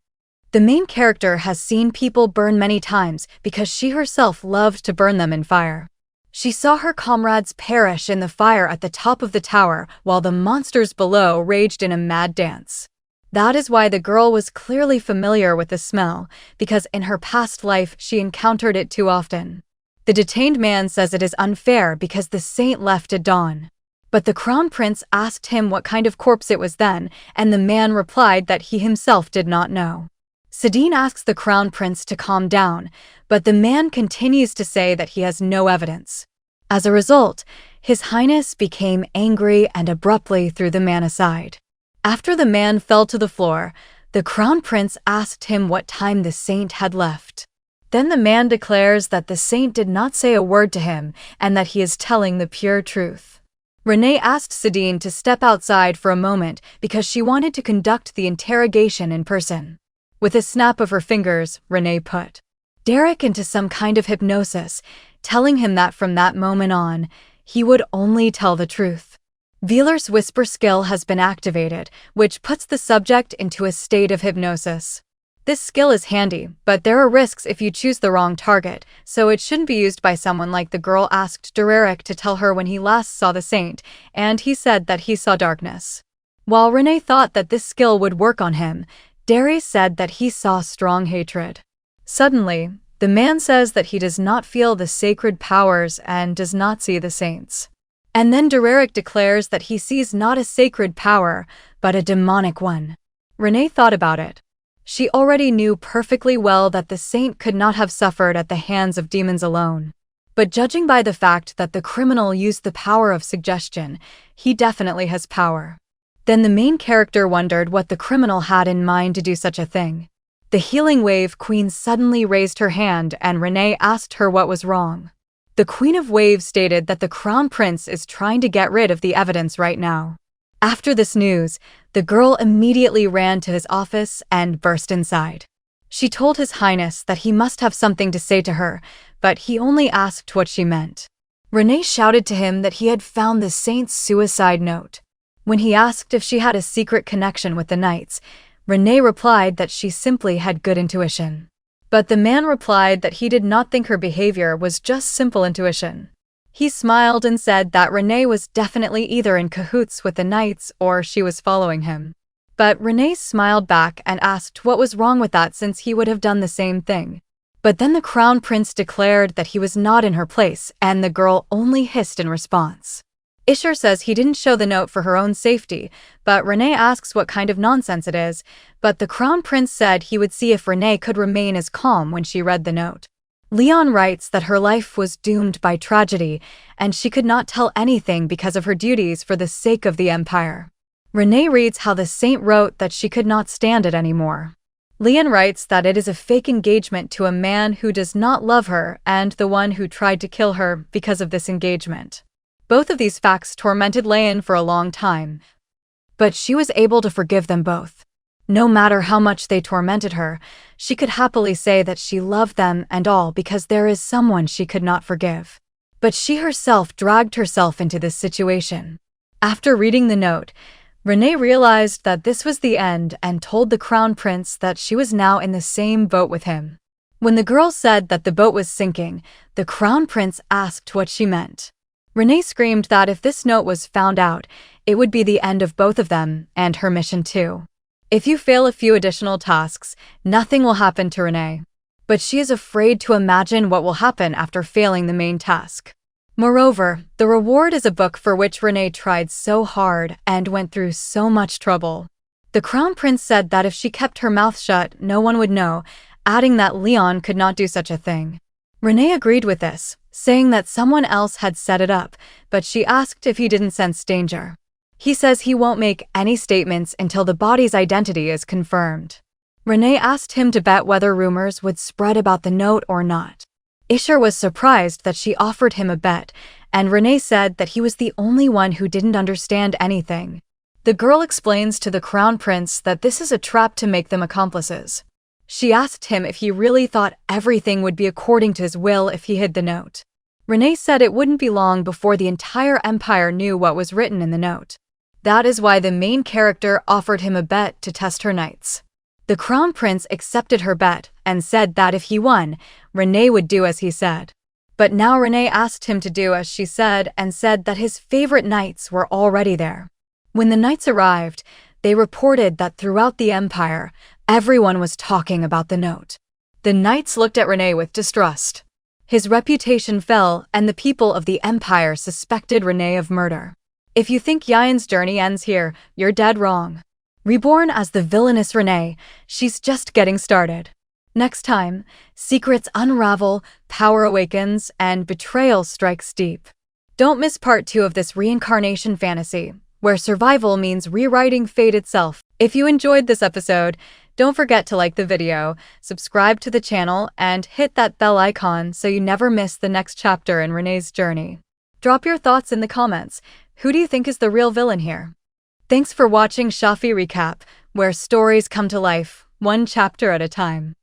[SPEAKER 1] The main character has seen people burn many times because she herself loved to burn them in fire. She saw her comrades perish in the fire at the top of the tower while the monsters below raged in a mad dance. That is why the girl was clearly familiar with the smell, because in her past life she encountered it too often. The detained man says it is unfair because the saint left at dawn. But the Crown Prince asked him what kind of corpse it was then, and the man replied that he himself did not know. Sadine asks the Crown Prince to calm down, but the man continues to say that he has no evidence. As a result, His Highness became angry and abruptly threw the man aside. After the man fell to the floor, the Crown Prince asked him what time the saint had left. Then the man declares that the saint did not say a word to him and that he is telling the pure truth. Renee asked Sadine to step outside for a moment because she wanted to conduct the interrogation in person. With a snap of her fingers, Renee put Derek into some kind of hypnosis, telling him that from that moment on, he would only tell the truth. Velar's whisper skill has been activated, which puts the subject into a state of hypnosis. This skill is handy, but there are risks if you choose the wrong target, so it shouldn't be used by someone like the girl asked Derek to tell her when he last saw the saint, and he said that he saw darkness. While Renee thought that this skill would work on him, Derry said that he saw strong hatred. Suddenly, The man says that he does not feel the sacred powers and does not see the saints. And then Dereric declares that he sees not a sacred power, but a demonic one. Renee thought about it. She already knew perfectly well that the saint could not have suffered at the hands of demons alone. But judging by the fact that the criminal used the power of suggestion, he definitely has power. Then the main character wondered what the criminal had in mind to do such a thing. The healing wave queen suddenly raised her hand and Renee asked her what was wrong. The Queen of Waves stated that the Crown Prince is trying to get rid of the evidence right now. After this news, the girl immediately ran to his office and burst inside. She told His Highness that he must have something to say to her, but he only asked what she meant. Renee shouted to him that he had found the saint's suicide note. When he asked if she had a secret connection with the knights, Renee replied that she simply had good intuition. But the man replied that he did not think her behavior was just simple intuition. He smiled and said that Renee was definitely either in cahoots with the knights or she was following him. But Renee smiled back and asked what was wrong with that since he would have done the same thing. But then the Crown Prince declared that he was not in her place and the girl only hissed in response. Isher says he didn't show the note for her own safety, but Renee asks what kind of nonsense it is, but the Crown Prince said he would see if Renee could remain as calm when she read the note. Leon writes that her life was doomed by tragedy, and she could not tell anything because of her duties for the sake of the Empire. Renee reads how the saint wrote that she could not stand it anymore. Leon writes that it is a fake engagement to a man who does not love her and the one who tried to kill her because of this engagement. Both of these facts tormented Leon for a long time, but she was able to forgive them both. No matter how much they tormented her, she could happily say that she loved them and all because there is someone she could not forgive. But she herself dragged herself into this situation. After reading the note, Renee realized that this was the end and told the Crown Prince that she was now in the same boat with him. When the girl said that the boat was sinking, the Crown Prince asked what she meant. Renee screamed that if this note was found out, it would be the end of both of them and her mission too. If you fail a few additional tasks, nothing will happen to Renee. But she is afraid to imagine what will happen after failing the main task. Moreover, the reward is a book for which Renee tried so hard and went through so much trouble. The Crown Prince said that if she kept her mouth shut, no one would know, adding that Leon could not do such a thing. Renee agreed with this, saying that someone else had set it up, but she asked if he didn't sense danger. He says he won't make any statements until the body's identity is confirmed. Renee asked him to bet whether rumors would spread about the note or not. Isher was surprised that she offered him a bet, and Renee said that he was the only one who didn't understand anything. The girl explains to the Crown Prince that this is a trap to make them accomplices. She asked him if he really thought everything would be according to his will if he hid the note. Renee said it wouldn't be long before the entire empire knew what was written in the note. That is why the main character offered him a bet to test her knights. The Crown Prince accepted her bet and said that if he won, Renee would do as he said. But now Renee asked him to do as she said and said that his favorite knights were already there. When the knights arrived, they reported that throughout the empire, everyone was talking about the note. The knights looked at Renee with distrust. His reputation fell and the people of the empire suspected Renee of murder. If you think Yian's journey ends here, you're dead wrong. Reborn as the villainous Renee, she's just getting started. Next time, secrets unravel, power awakens, and betrayal strikes deep. Don't miss part 2 of this reincarnation fantasy, where survival means rewriting fate itself. If you enjoyed this episode, don't forget to like the video, subscribe to the channel, and hit that bell icon so you never miss the next chapter in Renee's journey. Drop your thoughts in the comments. Who do you think is the real villain here? Thanks for watching Shophie Recap, where stories come to life, one chapter at a time.